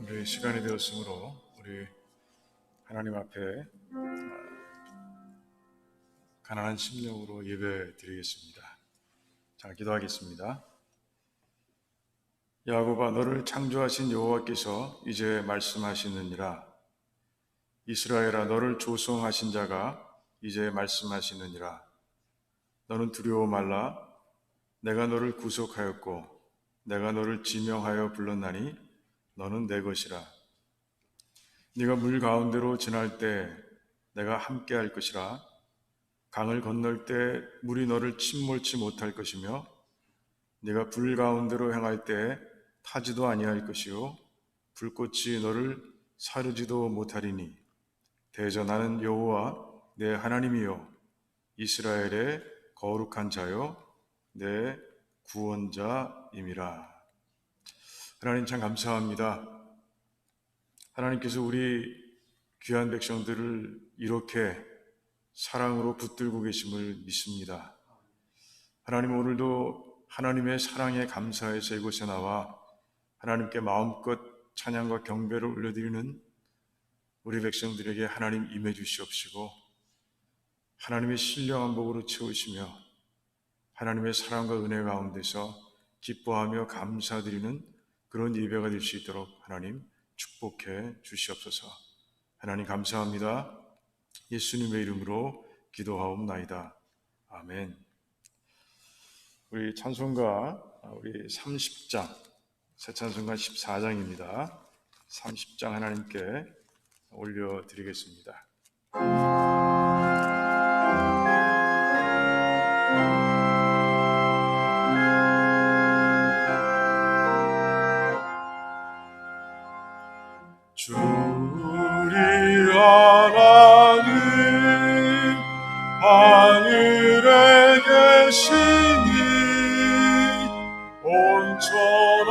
우리 시간이 되었으므로 우리 하나님 앞에 가난한 심령으로 예배 드리겠습니다. 자, 기도하겠습니다. 야곱아, 너를 창조하신 여호와께서 이제 말씀하시느니라. 이스라엘아, 너를 조성하신 자가 이제 말씀하시느니라. 너는 두려워 말라. 내가 너를 구속하였고 내가 너를 지명하여 불렀나니 너는 내 것이라. 네가 물 가운데로 지날 때 내가 함께 할 것이라. 강을 건널 때 물이 너를 침몰치 못할 것이며 네가 불 가운데로 향할 때 타지도 아니할 것이요 불꽃이 너를 사르지도 못하리니 대저 나는 여호와 내 하나님이요 이스라엘의 거룩한 자요 내 구원자임이라. 하나님 참 감사합니다. 하나님께서 우리 귀한 백성들을 이렇게 사랑으로 붙들고 계심을 믿습니다. 하나님, 오늘도 하나님의 사랑에 감사해서 이곳에 나와 하나님께 마음껏 찬양과 경배를 올려드리는 우리 백성들에게 하나님 임해 주시옵시고 하나님의 신령한 복으로 채우시며 하나님의 사랑과 은혜 가운데서 기뻐하며 감사드리는 그런 예배가 될 수 있도록 하나님 축복해 주시옵소서. 하나님 감사합니다. 예수님의 이름으로 기도하옵나이다. 아멘. 우리 찬송가 우리 30장, 새 찬송가 14장입니다. 30장 하나님께 올려드리겠습니다. 우리 하나님 하늘에 계시니 온천하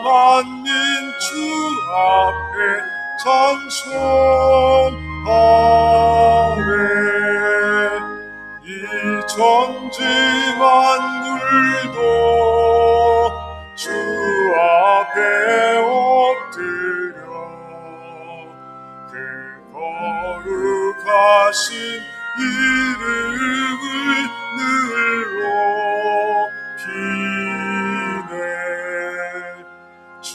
만민 주 앞에 찬송하네. 이 천지 만물도 주 앞에 엎드려 그 거룩하신 이름을 늘 높이네. 주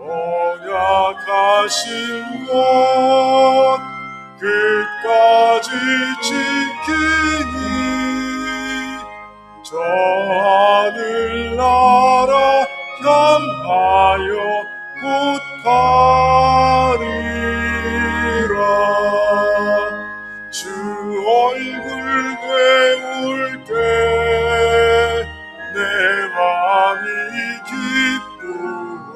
언약하신 것 끝까지 지키니 저 하늘나라 향하여 곧 가리라. 주 얼굴 배울 때 내 마음이 기쁘고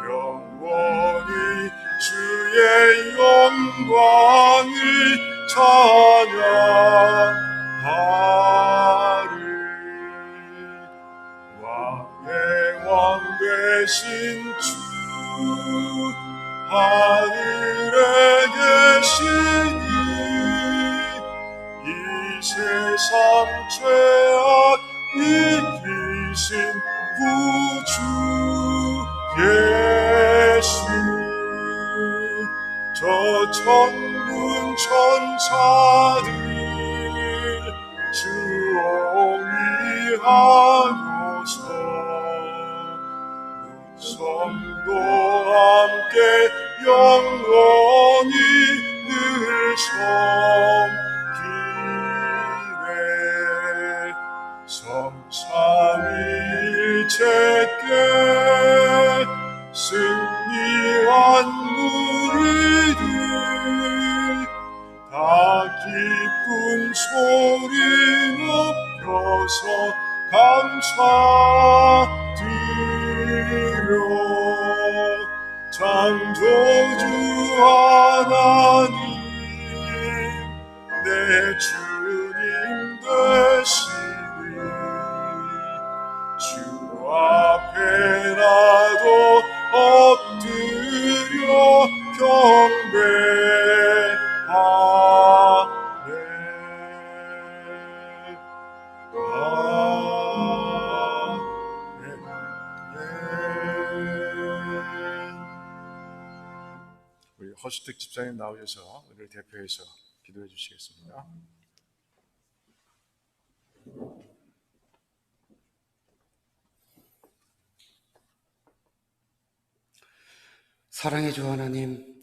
영원히 주의 영광을 찬양하리. 왕의 왕 되신 주 하늘에 계시니 이 세상 죄악 이기신 구주 예수. 저 천군 천사들 주옹이하여서 성도 함께 영원히 늘 섬기네. 성삼일체께 승리한 무리들 다 기쁜 소리 높여서 감사드려. 창조주 하나님 내 주님 되시니 주 앞에 나도 엎드려 경배하네. 아멘. 허수택 집사님 나오셔서 우리를 대표해서 기도해 주시겠습니다. 사랑의 주 하나님,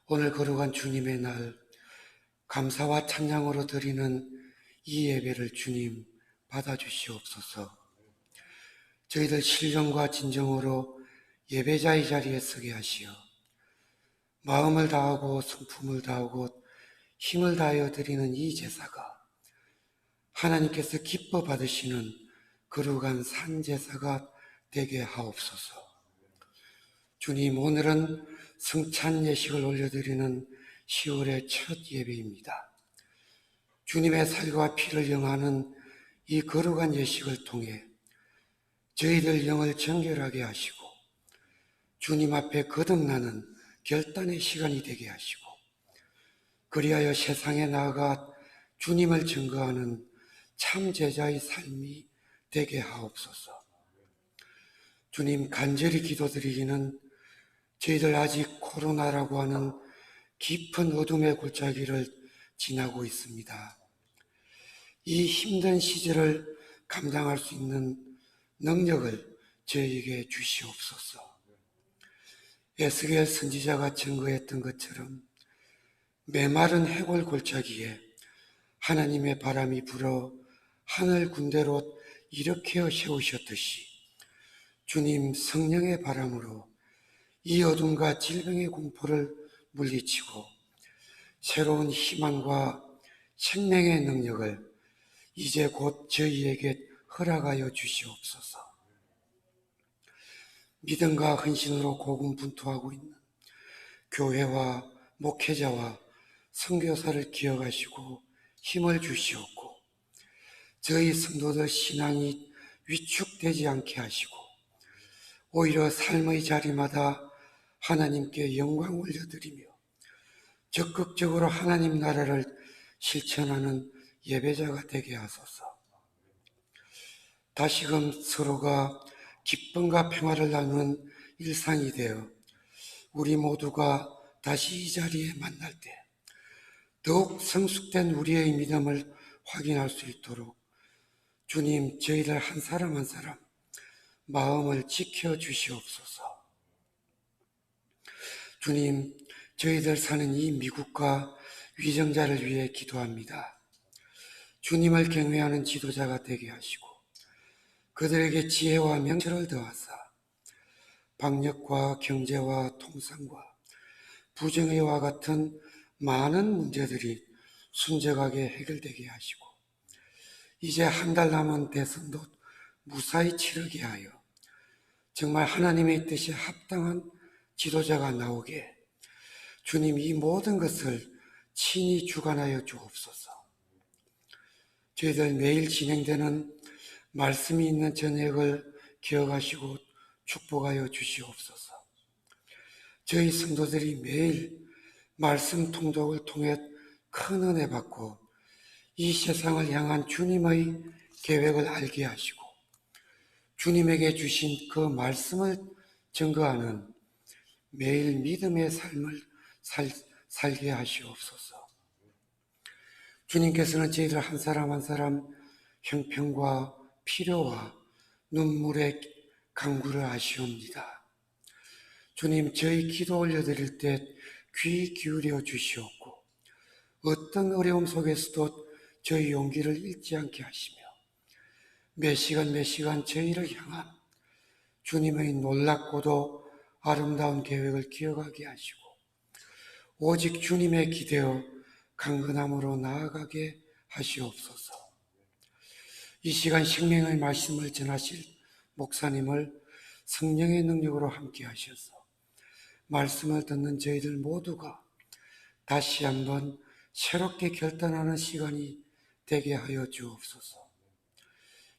오늘 거룩한 주님의 날 감사와 찬양으로 드리는 이 예배를 주님 받아주시옵소서. 저희들 신령과 진정으로 예배자의 자리에 서게 하시어 마음을 다하고 성품을 다하고 힘을 다하여 드리는 이 제사가 하나님께서 기뻐 받으시는 거룩한 산제사가 되게 하옵소서. 주님, 오늘은 성찬 예식을 올려드리는 10월의 첫 예배입니다. 주님의 살과 피를 영하는 이 거룩한 예식을 통해 저희들 영을 정결하게 하시고 주님 앞에 거듭나는 결단의 시간이 되게 하시고 그리하여 세상에 나아가 주님을 증거하는 참 제자의 삶이 되게 하옵소서. 주님, 간절히 기도드리기는 저희들 아직 코로나라고 하는 깊은 어둠의 골짜기를 지나고 있습니다. 이 힘든 시절을 감당할 수 있는 능력을 저희에게 주시옵소서. 에스겔 선지자가 증거했던 것처럼 메마른 해골 골짜기에 하나님의 바람이 불어 하늘 군대로 일으켜 세우셨듯이 주님 성령의 바람으로 이 어둠과 질병의 공포를 물리치고 새로운 희망과 생명의 능력을 이제 곧 저희에게 허락하여 주시옵소서. 믿음과 헌신으로 고군분투하고 있는 교회와 목회자와 선교사를 기억하시고 힘을 주시옵고 저희 성도들 신앙이 위축되지 않게 하시고 오히려 삶의 자리마다 하나님께 영광 올려드리며 적극적으로 하나님 나라를 실천하는 예배자가 되게 하소서. 다시금 서로가 기쁨과 평화를 나누는 일상이 되어 우리 모두가 다시 이 자리에 만날 때 더욱 성숙된 우리의 믿음을 확인할 수 있도록 주님, 저희들 한 사람 한 사람 마음을 지켜주시옵소서. 주님, 저희들 사는 이 미국과 위정자를 위해 기도합니다. 주님을 경외하는 지도자가 되게 하시고 그들에게 지혜와 명철을 더하사 방역과 경제와 통상과 부정의와 같은 많은 문제들이 순적하게 해결되게 하시고 이제 한 달 남은 대선도 무사히 치르게 하여 정말 하나님의 뜻에 합당한 지도자가 나오게 주님 이 모든 것을 친히 주관하여 주옵소서. 저희들 매일 진행되는 말씀이 있는 저녁을 기억하시고 축복하여 주시옵소서. 저희 성도들이 매일 말씀 통독을 통해 큰 은혜 받고 이 세상을 향한 주님의 계획을 알게 하시고 주님에게 주신 그 말씀을 증거하는 매일 믿음의 삶을 살게 하시옵소서. 주님께서는 저희들 한 사람 한 사람 형편과 필요와 눈물의 간구를 아시옵니다. 주님, 저희 기도 올려드릴 때 귀 기울여 주시옵고 어떤 어려움 속에서도 저희 용기를 잃지 않게 하시며 몇 시간 저희를 향한 주님의 놀랍고도 아름다운 계획을 기억하게 하시고 오직 주님에 기대어 강건함으로 나아가게 하시옵소서. 이 시간 생명의 말씀을 전하실 목사님을 성령의 능력으로 함께 하셔서 말씀을 듣는 저희들 모두가 다시 한번 새롭게 결단하는 시간이 되게 하여 주옵소서.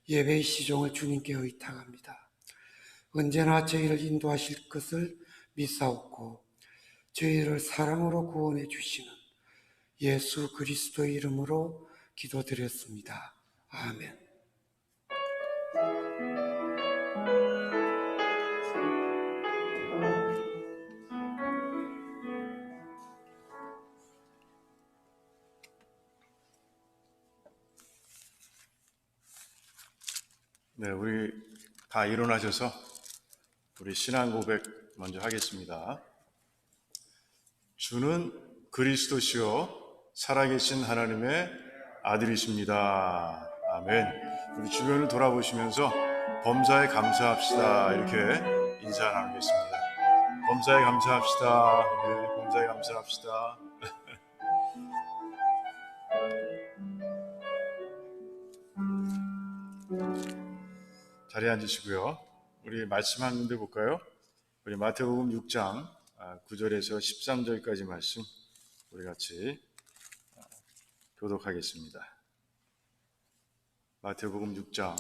예배의 시종을 주님께 의탁합니다. 언제나 저희를 인도하실 것을 믿사옵고 저희를 사랑으로 구원해 주시는 예수 그리스도의 이름으로 기도드렸습니다. 아멘. 네, 우리 다 일어나셔서 우리 신앙 고백 먼저 하겠습니다. 주는 그리스도시요 살아계신 하나님의 아들이십니다. 아멘. 우리 주변을 돌아보시면서 범사에 감사합시다 이렇게 인사 나누겠습니다. 범사에 감사합시다. 네, 범사에 감사합시다. 자리에 앉으시고요. 우리 말씀 한 군데 볼까요? 우리 마태복음 6장 9절에서 13절까지 말씀 우리 같이 교독하겠습니다. 마태복음 6장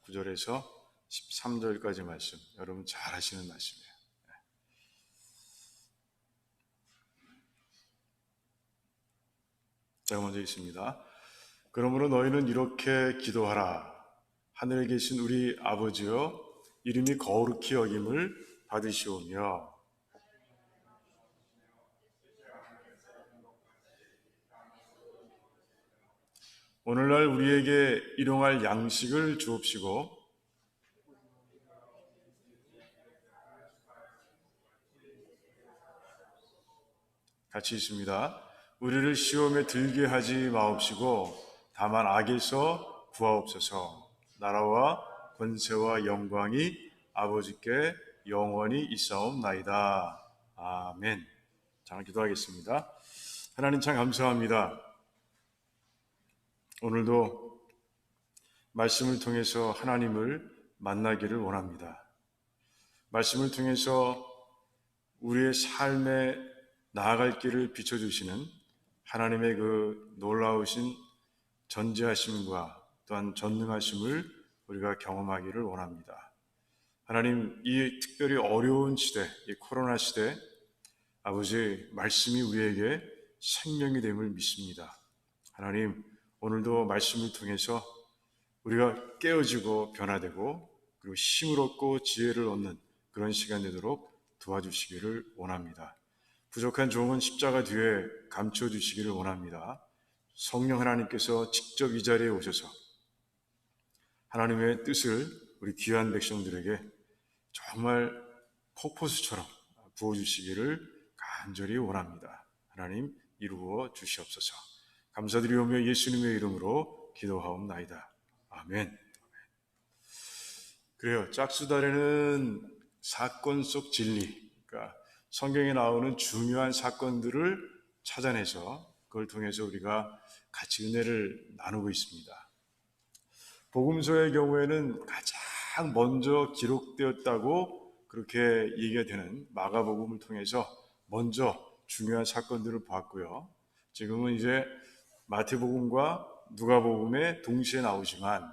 9절에서 13절까지 말씀, 여러분 잘 하시는 말씀이에요. 제가 먼저 읽습니다. 그러므로 너희는 이렇게 기도하라. 하늘에 계신 우리 아버지여, 이름이 거룩히 여김을 받으시오며 오늘날 우리에게 일용할 양식을 주옵시고 같이 있습니다. 우리를 시험에 들게 하지 마옵시고 다만 악에서 구하옵소서. 나라와 권세와 영광이 아버지께 영원히 있사옵나이다. 아멘. 자, 기도하겠습니다. 하나님 참 감사합니다. 오늘도 말씀을 통해서 하나님을 만나기를 원합니다. 말씀을 통해서 우리의 삶에 나아갈 길을 비춰주시는 하나님의 그 놀라우신 전지하심과 또한 전능하심을 우리가 경험하기를 원합니다. 하나님, 이 특별히 어려운 시대, 이 코로나 시대, 아버지 말씀이 우리에게 생명이 됨을 믿습니다. 하나님, 오늘도 말씀을 통해서 우리가 깨어지고 변화되고 그리고 힘을 얻고 지혜를 얻는 그런 시간 되도록 도와주시기를 원합니다. 부족한 종은 십자가 뒤에 감춰주시기를 원합니다. 성령 하나님께서 직접 이 자리에 오셔서 하나님의 뜻을 우리 귀한 백성들에게 정말 폭포수처럼 부어주시기를 간절히 원합니다. 하나님 이루어 주시옵소서. 감사드리오며 예수님의 이름으로 기도하옵나이다. 아멘. 그래요. 짝수달에는 사건 속 진리, 그러니까 성경에 나오는 중요한 사건들을 찾아내서 그걸 통해서 우리가 같이 은혜를 나누고 있습니다. 복음서의 경우에는 가장 먼저 기록되었다고 그렇게 얘기가 되는 마가복음을 통해서 먼저 중요한 사건들을 봤고요. 지금은 이제 마태복음과 누가복음에 동시에 나오지만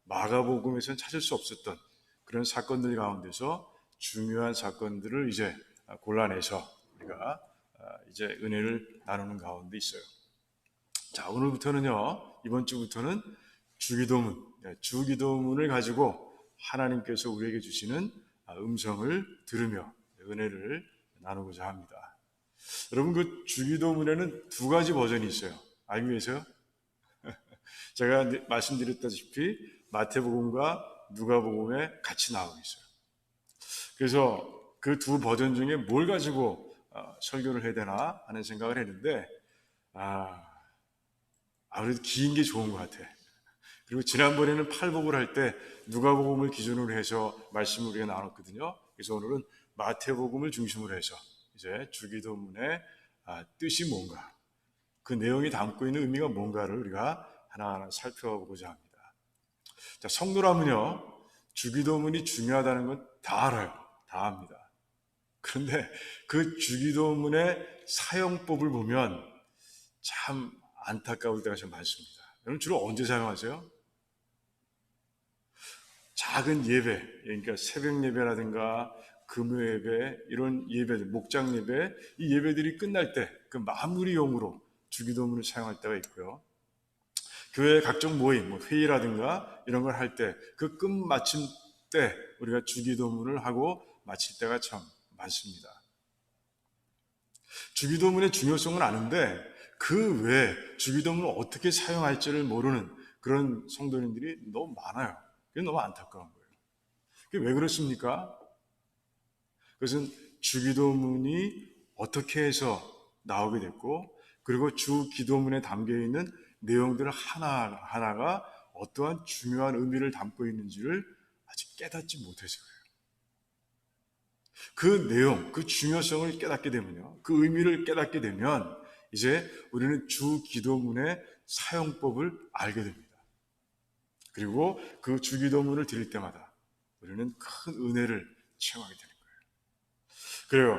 마가복음에서는 찾을 수 없었던 그런 사건들 가운데서 중요한 사건들을 이제 골라내서 우리가 이제 은혜를 나누는 가운데 있어요. 자, 오늘부터는요, 이번 주부터는 주기도문을 가지고 하나님께서 우리에게 주시는 음성을 들으며 은혜를 나누고자 합니다. 여러분, 그 주기도문에는 두 가지 버전이 있어요. 알고 계세요? 제가 말씀드렸다시피 마태복음과 누가복음에 같이 나오고 있어요. 그래서 그 두 버전 중에 뭘 가지고 설교를 해야 되나 하는 생각을 했는데 아무래도 긴 게 좋은 것 같아. 그리고 지난번에는 팔복을 할 때 누가복음을 기준으로 해서 말씀을 우리가 나눴거든요. 그래서 오늘은 마태복음을 중심으로 해서 이제 주기도문의 뜻이 뭔가, 그 내용이 담고 있는 의미가 뭔가를 우리가 하나하나 살펴보고자 합니다. 자, 성도라면요, 주기도문이 중요하다는 건 다 알아요. 다 압니다. 그런데 그 주기도문의 사용법을 보면 참 안타까울 때가 좀 많습니다. 여러분 주로 언제 사용하세요? 작은 예배, 그러니까 새벽 예배라든가 금요 예배, 이런 예배들, 목장 예배, 이 예배들이 끝날 때 그 마무리용으로 주기도문을 사용할 때가 있고요. 교회 각종 모임, 회의라든가 이런 걸 할 때 그 끝마침 때 우리가 주기도문을 하고 마칠 때가 참 많습니다. 주기도문의 중요성은 아는데 그 외에 주기도문을 어떻게 사용할지를 모르는 그런 성도님들이 너무 많아요. 이게 너무 안타까운 거예요. 그게 왜 그렇습니까? 그것은 주기도문이 어떻게 해서 나오게 됐고, 그리고 주기도문에 담겨있는 내용들 하나하나가 어떠한 중요한 의미를 담고 있는지를 아직 깨닫지 못해서 그래요. 그 내용, 그 중요성을 깨닫게 되면요, 그 의미를 깨닫게 되면 이제 우리는 주기도문의 사용법을 알게 됩니다. 그리고 그 주기도문을 드릴 때마다 우리는 큰 은혜를 체험하게 되는 거예요. 그래요.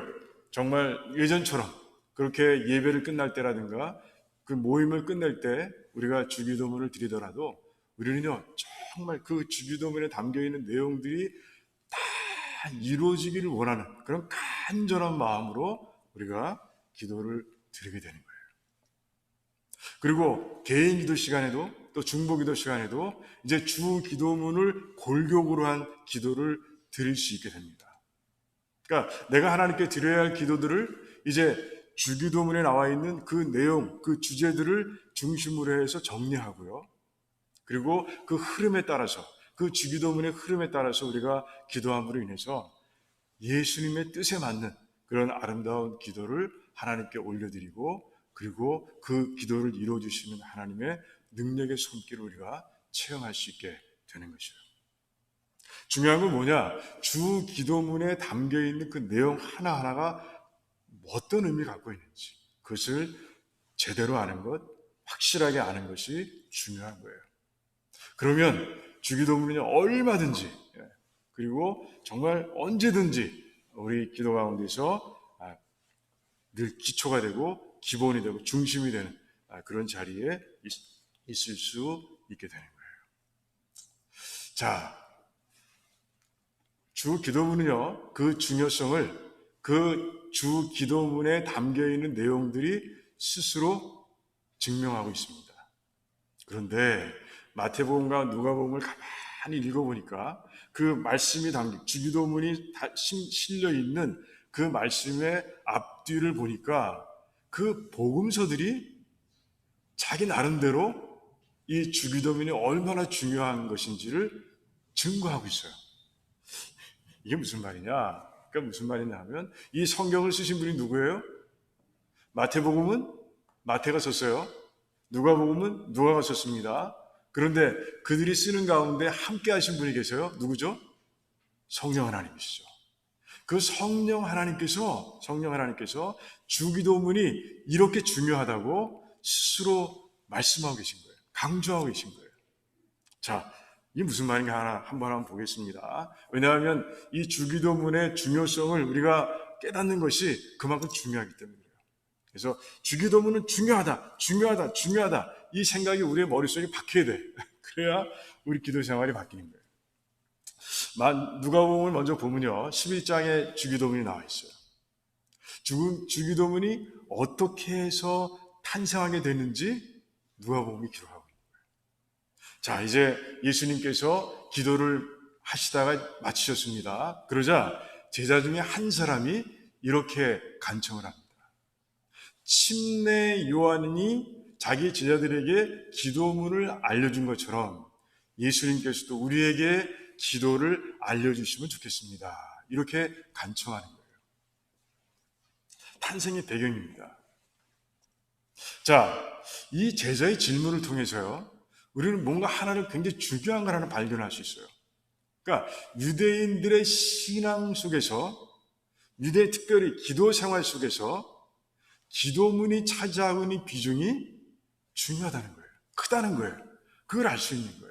정말 예전처럼 그렇게 예배를 끝날 때라든가 그 모임을 끝낼 때 우리가 주기도문을 드리더라도 우리는요, 정말 그 주기도문에 담겨있는 내용들이 다 이루어지기를 원하는 그런 간절한 마음으로 우리가 기도를 드리게 되는 거예요. 그리고 개인 기도 시간에도 또 중보 기도 시간에도 이제 주 기도문을 골격으로 한 기도를 드릴 수 있게 됩니다. 그러니까 내가 하나님께 드려야 할 기도들을 이제 주기도문에 나와 있는 그 내용, 그 주제들을 중심으로 해서 정리하고요. 그리고 그 흐름에 따라서, 그 주기도문의 흐름에 따라서 우리가 기도함으로 인해서 예수님의 뜻에 맞는 그런 아름다운 기도를 하나님께 올려드리고, 그리고 그 기도를 이루어주시는 하나님의 능력의 손길을 우리가 체험할 수 있게 되는 것이에요. 중요한 건 뭐냐? 주 기도문에 담겨있는 그 내용 하나하나가 어떤 의미를 갖고 있는지 그것을 제대로 아는 것, 확실하게 아는 것이 중요한 거예요. 그러면 주기도문이 얼마든지 그리고 정말 언제든지 우리 기도 가운데서 늘 기초가 되고 기본이 되고 중심이 되는 그런 자리에 있을 수 있게 되는 거예요. 자, 주 기도문은요, 그 중요성을 그 주 기도문에 담겨있는 내용들이 스스로 증명하고 있습니다. 그런데 마태복음과 누가복음을 가만히 읽어보니까 그 말씀이 담긴 주기도문이 실려있는 그 말씀의 앞뒤를 보니까 그 복음서들이 자기 나름대로 이 주기도문이 얼마나 중요한 것인지를 증거하고 있어요. 이게 무슨 말이냐? 그러니까 무슨 말이냐 하면 이 성경을 쓰신 분이 누구예요? 마태복음은 마태가 썼어요. 누가복음은 누가가 썼습니다. 그런데 그들이 쓰는 가운데 함께 하신 분이 계세요. 누구죠? 성령 하나님이시죠. 그 성령 하나님께서 주기도문이 이렇게 중요하다고 스스로 말씀하고 계신 거예요. 강조하고 계신 거예요. 자, 이게 무슨 말인가 한번 보겠습니다. 왜냐하면 이 주기도문의 중요성을 우리가 깨닫는 것이 그만큼 중요하기 때문에 그래요. 그래서 주기도문은 중요하다. 이 생각이 우리의 머릿속에 박혀야 돼. 그래야 우리 기도 생활이 바뀌는 거예요. 누가복음을 먼저 보면요, 11장에 주기도문이 나와 있어요. 주기도문이 어떻게 해서 탄생하게 됐는지 누가복음이 기록하고 있는 거예요. 자, 이제 예수님께서 기도를 하시다가 마치셨습니다. 그러자 제자 중에 한 사람이 이렇게 간청을 합니다. 침례 요한이 자기 제자들에게 기도문을 알려준 것처럼 예수님께서도 우리에게 기도를 알려주시면 좋겠습니다. 이렇게 간청하는 거예요. 탄생의 배경입니다. 자, 이 제자의 질문을 통해서요, 우리는 뭔가 하나를 굉장히 중요한 걸 하나 발견할 수 있어요. 그러니까 유대인들의 신앙 속에서, 특별히 기도 생활 속에서 기도문이 차지하는 비중이 중요하다는 거예요. 크다는 거예요. 그걸 알 수 있는 거예요.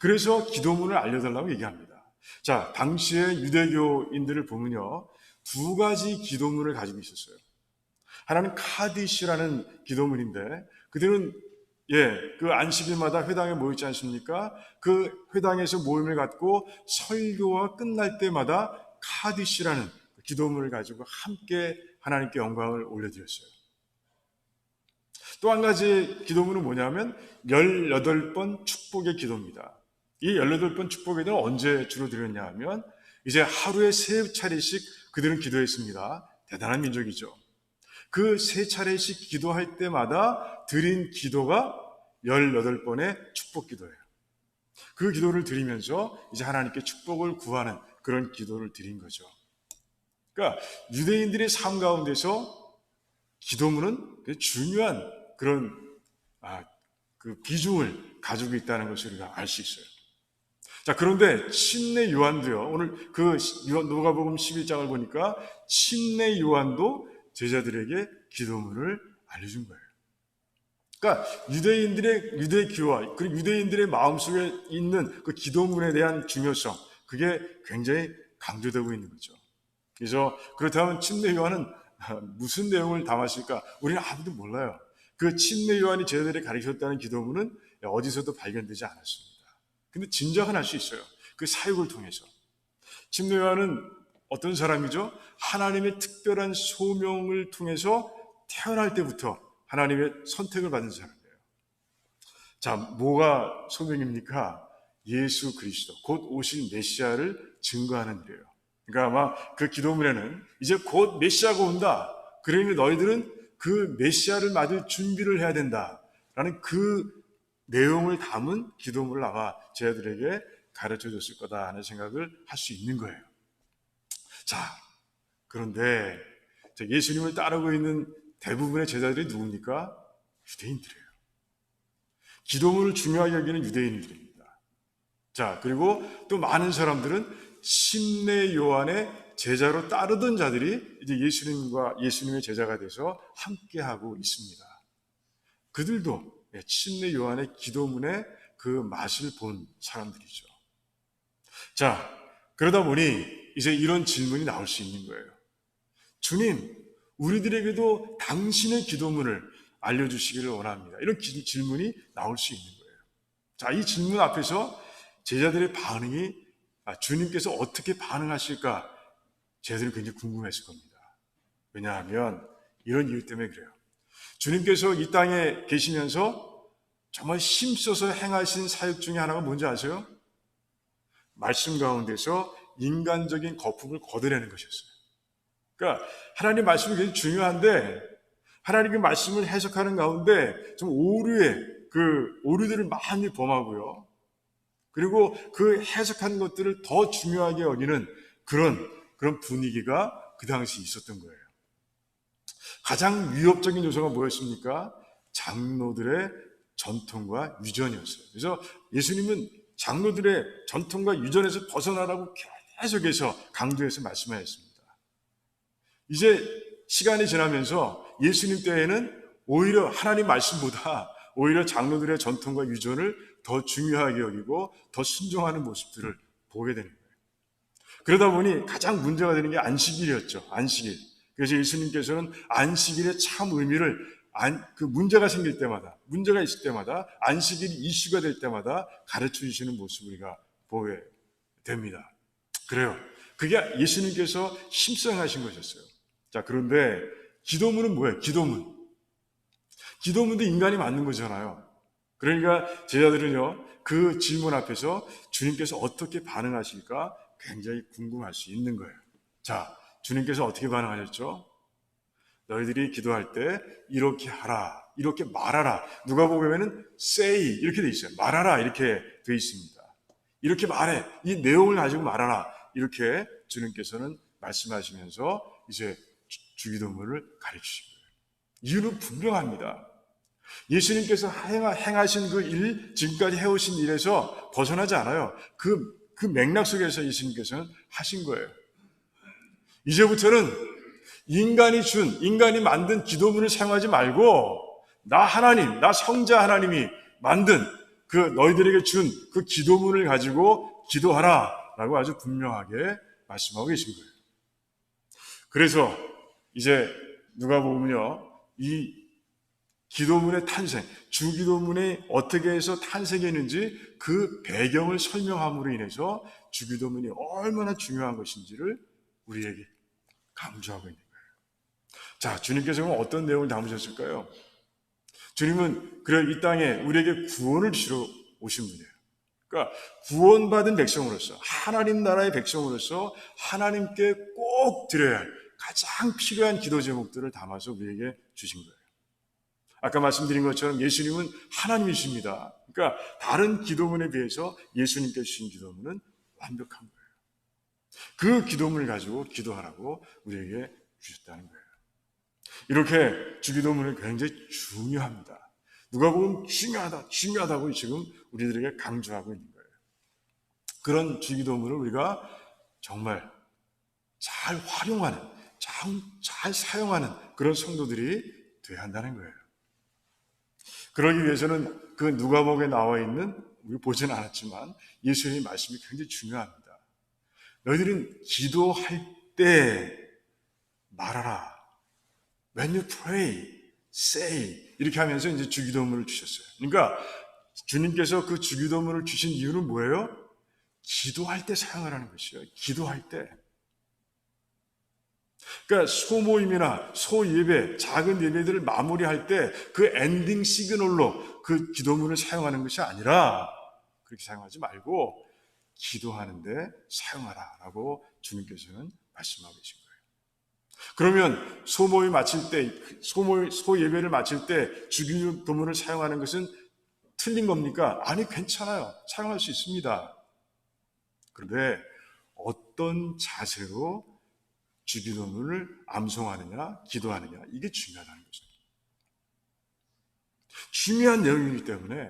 그래서 기도문을 알려달라고 얘기합니다. 자, 당시의 유대교인들을 보면요, 두 가지 기도문을 가지고 있었어요. 하나는 카디시라는 기도문인데, 그들은 그 안식일마다 회당에 모이지 않습니까? 그 회당에서 모임을 갖고 설교가 끝날 때마다 카디시라는 기도문을 가지고 함께 하나님께 영광을 올려드렸어요. 또 한 가지 기도문은 뭐냐면 18번 축복의 기도입니다. 이 18번 축복의 기도는 언제 주로 드렸냐 하면 이제 하루에 3차례씩 그들은 기도했습니다. 대단한 민족이죠. 그 3차례씩 기도할 때마다 드린 기도가 18번의 축복 기도예요. 그 기도를 드리면서 이제 하나님께 축복을 구하는 그런 기도를 드린 거죠. 그러니까 유대인들의 삶 가운데서 기도문은 중요한 그런 그 비중을 가지고 있다는 것을 우리가 알 수 있어요. 자, 그런데 침례 요한도요. 오늘 그 누가복음 11장을 보니까 침례 요한도 제자들에게 기도문을 알려준 거예요. 그러니까 유대인들의 유대 기와 그리고 유대인들의 마음속에 있는 그 기도문에 대한 중요성, 그게 굉장히 강조되고 있는 거죠. 그래서 그렇다면 침례 요한은 무슨 내용을 담았을까? 우리는 아무도 몰라요. 그 침례 요한이 제자들이 가르쳤다는 기도문은 어디서도 발견되지 않았습니다. 근데 짐작은 할 수 있어요. 그 사역을 통해서. 침례 요한은 어떤 사람이죠? 하나님의 특별한 소명을 통해서 태어날 때부터 하나님의 선택을 받은 사람이에요. 자, 뭐가 소명입니까? 예수 그리스도, 곧 오실 메시아를 증거하는 일이에요. 그러니까 아마 그 기도문에는 이제 곧 메시아가 온다. 그러니 너희들은 그 메시아를 맞을 준비를 해야 된다라는 그 내용을 담은 기도문을 아마 제자들에게 가르쳐 줬을 거다 하는 생각을 할 수 있는 거예요. 자, 그런데 예수님을 따르고 있는 대부분의 제자들이 누굽니까? 유대인들이에요. 기도문을 중요하게 여기는 유대인들입니다. 자, 그리고 또 많은 사람들은 침례 요한의 제자로 따르던 자들이 이제 예수님의 제자가 돼서 함께하고 있습니다. 그들도 침례 요한의 기도문의 그 맛을 본 사람들이죠. 자, 그러다 보니 이제 이런 질문이 나올 수 있는 거예요. 주님, 우리들에게도 당신의 기도문을 알려주시기를 원합니다. 이런 질문이 나올 수 있는 거예요. 자, 이 질문 앞에서 제자들의 반응이 주님께서 어떻게 반응하실까 제자들은 굉장히 궁금했을 겁니다. 왜냐하면 이런 이유 때문에 그래요. 주님께서 이 땅에 계시면서 정말 힘써서 행하신 사역 중에 하나가 뭔지 아세요? 말씀 가운데서 인간적인 거품을 걷어내는 것이었어요. 그러니까 하나님 말씀이 굉장히 중요한데 하나님의 말씀을 해석하는 가운데 좀 오류들을 많이 범하고요. 그리고 그 해석한 것들을 더 중요하게 여기는 그런 분위기가 그 당시 있었던 거예요. 가장 위협적인 요소가 뭐였습니까? 장로들의 전통과 유전이었어요. 그래서 예수님은 장로들의 전통과 유전에서 벗어나라고 계속해서 강조해서 말씀하셨습니다. 이제 시간이 지나면서 예수님 때에는 오히려 하나님 말씀보다 오히려 장로들의 전통과 유전을 더 중요하게 여기고 더 순종하는 모습들을 보게 되는 거예요. 그러다 보니 가장 문제가 되는 게 안식일이었죠. 안식일. 그래서 예수님께서는 안식일의 참 의미를 그 문제가 생길 때마다, 문제가 있을 때마다, 안식일이 이슈가 될 때마다 가르쳐 주시는 모습을 우리가 보게 됩니다. 그래요. 그게 예수님께서 힘써하신 것이었어요. 자, 그런데 기도문은 뭐예요? 기도문도 인간이 만든 거잖아요. 그러니까 제자들은요, 그 질문 앞에서 주님께서 어떻게 반응하실까 굉장히 궁금할 수 있는 거예요. 자, 주님께서 어떻게 반응하셨죠? 너희들이 기도할 때 이렇게 하라, 이렇게 말하라. 누가복음에는 say 이렇게 돼 있어요. 말하라 이렇게 돼 있습니다. 이렇게 말해, 이 내용을 가지고 말하라 이렇게 주님께서는 말씀하시면서 이제 주기도문을 가르치신 거예요. 이유는 분명합니다. 예수님께서 행하신 그 일, 지금까지 해오신 일에서 벗어나지 않아요. 그 맥락 속에서 예수님께서는 하신 거예요. 이제부터는 인간이 만든 기도문을 사용하지 말고 나 성자 하나님이 만든 그 너희들에게 준 그 기도문을 가지고 기도하라 라고 아주 분명하게 말씀하고 계신 거예요. 그래서 이제 누가복음은요, 이 기도문의 탄생, 주기도문이 어떻게 해서 탄생했는지 그 배경을 설명함으로 인해서 주기도문이 얼마나 중요한 것인지를 우리에게 강조하고 있는 거예요. 자, 주님께서는 어떤 내용을 담으셨을까요? 주님은 그래 이 땅에 우리에게 구원을 주시러 오신 분이에요. 그러니까 구원받은 백성으로서, 하나님 나라의 백성으로서 하나님께 꼭 드려야 할 가장 필요한 기도 제목들을 담아서 우리에게 주신 거예요. 아까 말씀드린 것처럼 예수님은 하나님이십니다. 그러니까 다른 기도문에 비해서 예수님께 주신 기도문은 완벽한 거예요. 그 기도문을 가지고 기도하라고 우리에게 주셨다는 거예요. 이렇게 주기도문은 굉장히 중요합니다. 누가복음 중요하다고 지금 우리들에게 강조하고 있는 거예요. 그런 주기도문을 우리가 정말 잘 활용하는, 잘 사용하는 그런 성도들이 되어야 한다는 거예요. 그러기 위해서는 그 누가복음에 나와 있는, 우리 보지는 않았지만 예수님의 말씀이 굉장히 중요합니다. 너희들은 기도할 때 말하라. When you pray, say. 이렇게 하면서 이제 주기도문을 주셨어요. 그러니까 주님께서 그 주기도문을 주신 이유는 뭐예요? 기도할 때 사용하라는 것이에요. 기도할 때. 그러니까 소모임이나 소예배, 작은 예배들을 마무리할 때 그 엔딩 시그널로 그 기도문을 사용하는 것이 아니라 그렇게 사용하지 말고 기도하는데 사용하라라고 주님께서는 말씀하고 계신 거예요. 그러면 소모임 마칠 때, 소예배를 마칠 때 주기도문을 사용하는 것은 틀린 겁니까? 아니, 괜찮아요. 사용할 수 있습니다. 그런데 어떤 자세로 주기도문을 암송하느냐, 기도하느냐, 이게 중요하다는 거죠. 중요한 내용이기 때문에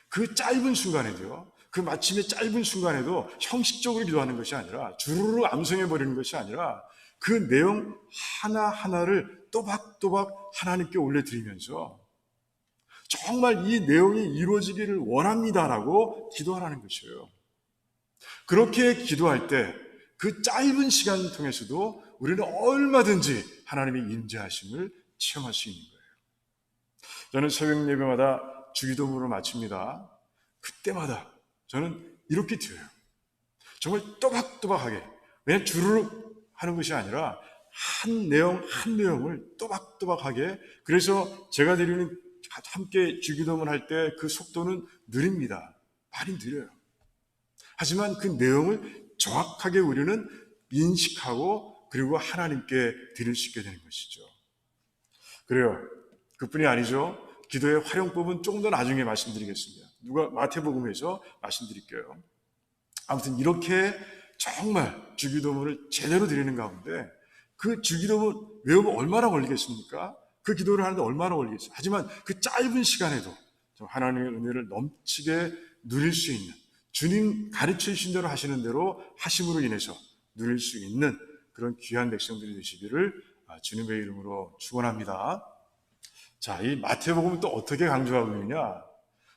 그 짧은 순간에도요, 그 마침의 짧은 순간에도 형식적으로 기도하는 것이 아니라 주르르 암송해버리는 것이 아니라 그 내용 하나하나를 또박또박 하나님께 올려드리면서 정말 이 내용이 이루어지기를 원합니다라고 기도하라는 것이에요. 그렇게 기도할 때 그 짧은 시간을 통해서도 우리는 얼마든지 하나님의 임재하심을 체험할 수 있는 거예요. 저는 새벽 예배마다 주기도문을 마칩니다. 그때마다 저는 이렇게 드려요. 정말 또박또박하게, 그냥 주르륵 하는 것이 아니라 한 내용을 또박또박하게, 그래서 제가 드리는 함께 주기도문 할 때 그 속도는 느립니다. 많이 느려요. 하지만 그 내용을 정확하게 우리는 인식하고 그리고 하나님께 드릴 수 있게 되는 것이죠. 그래요. 그뿐이 아니죠. 기도의 활용법은 조금 더 나중에 말씀드리겠습니다. 마태복음에서 말씀드릴게요. 아무튼 이렇게 정말 주기도문을 제대로 드리는 가운데 그 주기도문 외우면 얼마나 걸리겠습니까? 그 기도를 하는데 얼마나 걸리겠어요? 하지만 그 짧은 시간에도 하나님의 은혜를 넘치게 누릴 수 있는, 주님 가르쳐 주신 대로 하시는 대로 하심으로 인해서 누릴 수 있는 그런 귀한 백성들이 되시기를 주님의 이름으로 축원합니다. 자, 이 마태복음은 또 어떻게 강조하고 있느냐?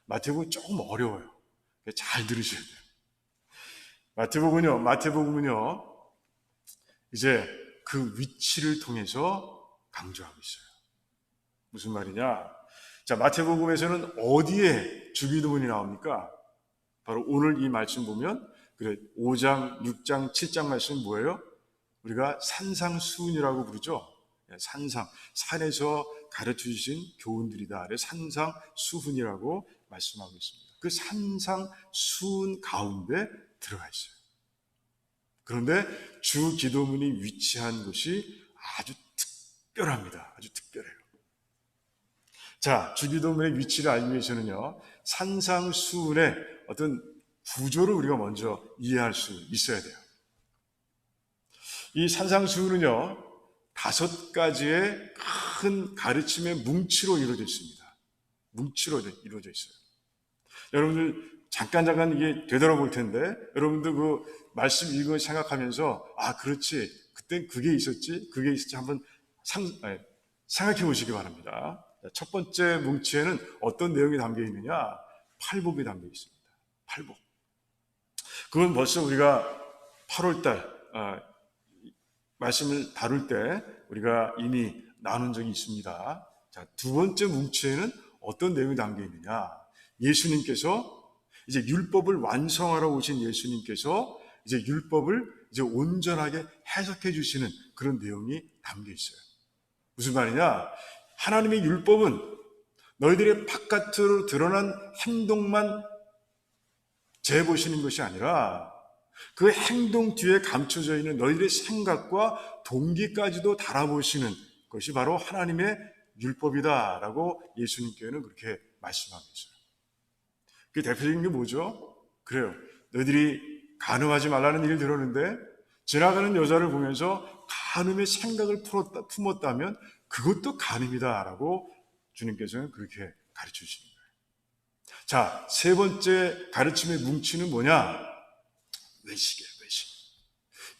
마태복음은 조금 어려워요. 잘 들으셔야 돼요. 마태복음은요, 이제 그 위치를 통해서 강조하고 있어요. 무슨 말이냐? 자, 마태복음에서는 어디에 주기도문이 나옵니까? 바로 오늘 이 말씀 보면, 5장, 6장, 7장 말씀은 뭐예요? 우리가 산상수훈이라고 부르죠. 산에서 가르쳐 주신 교훈들이다. 산상수훈이라고 말씀하고 있습니다. 그 산상수훈 가운데 들어가 있어요. 그런데 주기도문이 위치한 곳이 아주 특별합니다. 아주 특별해요. 자, 주기도문의 위치를 알기 위해서는요, 산상수훈의 어떤 구조를 우리가 먼저 이해할 수 있어야 돼요. 이 산상수훈은요, 5가지의 큰 가르침의 뭉치로 이루어져 있습니다. 뭉치로 이루어져 있어요. 여러분들 잠깐 이게 되돌아볼 텐데, 여러분들 그 말씀 읽으면 생각하면서, 그렇지, 그땐 그게 있었지 한번 생각해 보시기 바랍니다. 첫 번째 뭉치에는 어떤 내용이 담겨 있느냐? 팔복이 담겨 있습니다. 팔복. 그건 벌써 우리가 8월달 말씀을 다룰 때 우리가 이미 나눈 적이 있습니다. 자, 두 번째 뭉치에는 어떤 내용이 담겨 있느냐? 예수님께서 이제 율법을 완성하러 오신 예수님께서 이제 율법을 이제 온전하게 해석해 주시는 그런 내용이 담겨 있어요. 무슨 말이냐? 하나님의 율법은 너희들의 바깥으로 드러난 행동만 재보시는 것이 아니라 그 행동 뒤에 감춰져 있는 너희들의 생각과 동기까지도 달아보시는 것이 바로 하나님의 율법이다라고 예수님께는 그렇게 말씀하고 있어요. 그 대표적인 게 뭐죠? 그래요. 너희들이 간음하지 말라는 얘기를 들었는데 지나가는 여자를 보면서 간음의 생각을 품었다면 그것도 간음이다라고 주님께서는 그렇게 가르쳐 주시는 거예요. 자, 세 번째 가르침의 뭉치는 뭐냐? 외식이에요, 외식.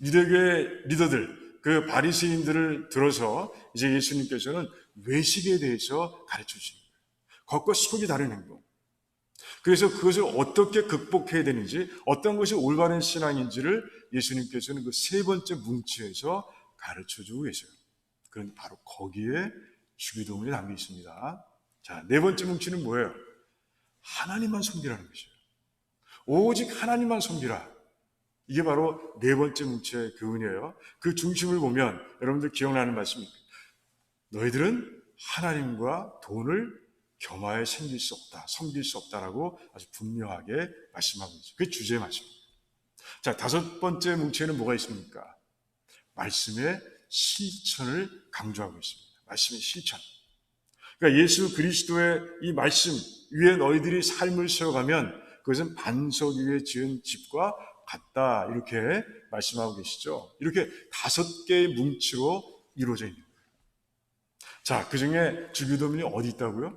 유대교의 리더들, 그 바리새인들을 들어서 이제 예수님께서는 외식에 대해서 가르쳐 주시는 거예요. 겉과 속이 다른 행동. 그래서 그것을 어떻게 극복해야 되는지, 어떤 것이 올바른 신앙인지를 예수님께서는 그 세 번째 뭉치에서 가르쳐 주고 계세요. 그런데 바로 거기에 주기도문이 담겨 있습니다. 자, 네 번째 뭉치는 뭐예요? 하나님만 섬기라는 것이에요. 오직 하나님만 섬기라. 이게 바로 네 번째 뭉치의 교훈이에요. 그 중심을 보면 여러분들 기억나는 말씀입니다. 너희들은 하나님과 돈을 겸하여 섬길 수 없다라고 아주 분명하게 말씀하고 있어요. 그게 주제의 말씀입니다. 자, 다섯 번째 뭉치에는 뭐가 있습니까? 말씀의 실천을 강조하고 있습니다. 말씀의 실천. 그러니까 예수 그리스도의 이 말씀 위에 너희들이 삶을 세워가면 그것은 반석 위에 지은 집과 같다, 이렇게 말씀하고 계시죠. 이렇게 다섯 개의 뭉치로 이루어져 있는 거예요. 자, 그 중에 주기도문이 어디 있다고요?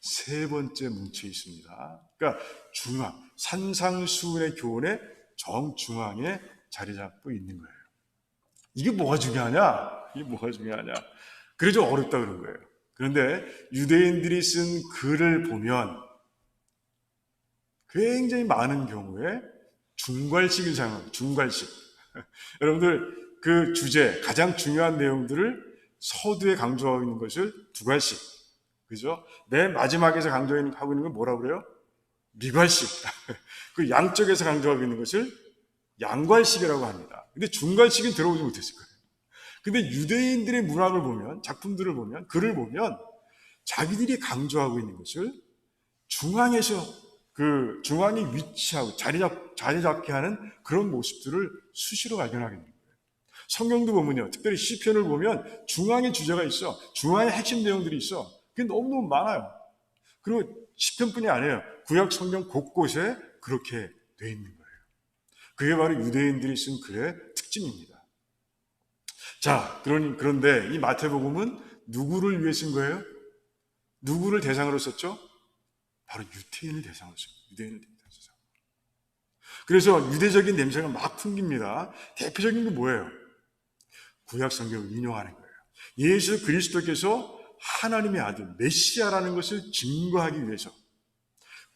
세 번째 뭉치에 있습니다. 그러니까 중앙, 산상수훈의 교훈의 정중앙에 자리 잡고 있는 거예요. 이게 뭐가 중요하냐? 이게 뭐가 중요하냐? 그래 좀 어렵다 그런 거예요. 그런데 유대인들이 쓴 글을 보면 굉장히 많은 경우에 중괄식을 사용합니다. 중괄식. 여러분들 그 주제, 가장 중요한 내용들을 서두에 강조하고 있는 것을 두괄식. 그죠? 맨 마지막에서 강조하고 있는 건 뭐라고 그래요? 미괄식. 그 양쪽에서 강조하고 있는 것을 양괄식이라고 합니다. 근데 중괄식은 들어보지 못했을 거예요. 근데 유대인들의 문학을 보면, 작품들을 보면, 글을 보면 자기들이 강조하고 있는 것을 중앙에서 그 중앙에 위치하고 자리 잡게 하는 그런 모습들을 수시로 발견하게 됩니다. 성경도 보면요, 특별히 시편을 보면 중앙에 주제가 있어, 중앙에 핵심 내용들이 있어. 그게 너무너무 많아요. 그리고 시편뿐이 아니에요. 구약 성경 곳곳에 그렇게 돼 있는 거예요. 그게 바로 유대인들이 쓴 글의 특징입니다. 자, 그런데 이 마태복음은 누구를 위해 쓴 거예요? 누구를 대상으로 썼죠? 바로 유대인을 대상으로 썼어요. 유대인을 대상으로. 그래서 유대적인 냄새가 막 풍깁니다. 대표적인 게 뭐예요? 구약 성경을 인용하는 거예요. 예수 그리스도께서 하나님의 아들 메시아라는 것을 증거하기 위해서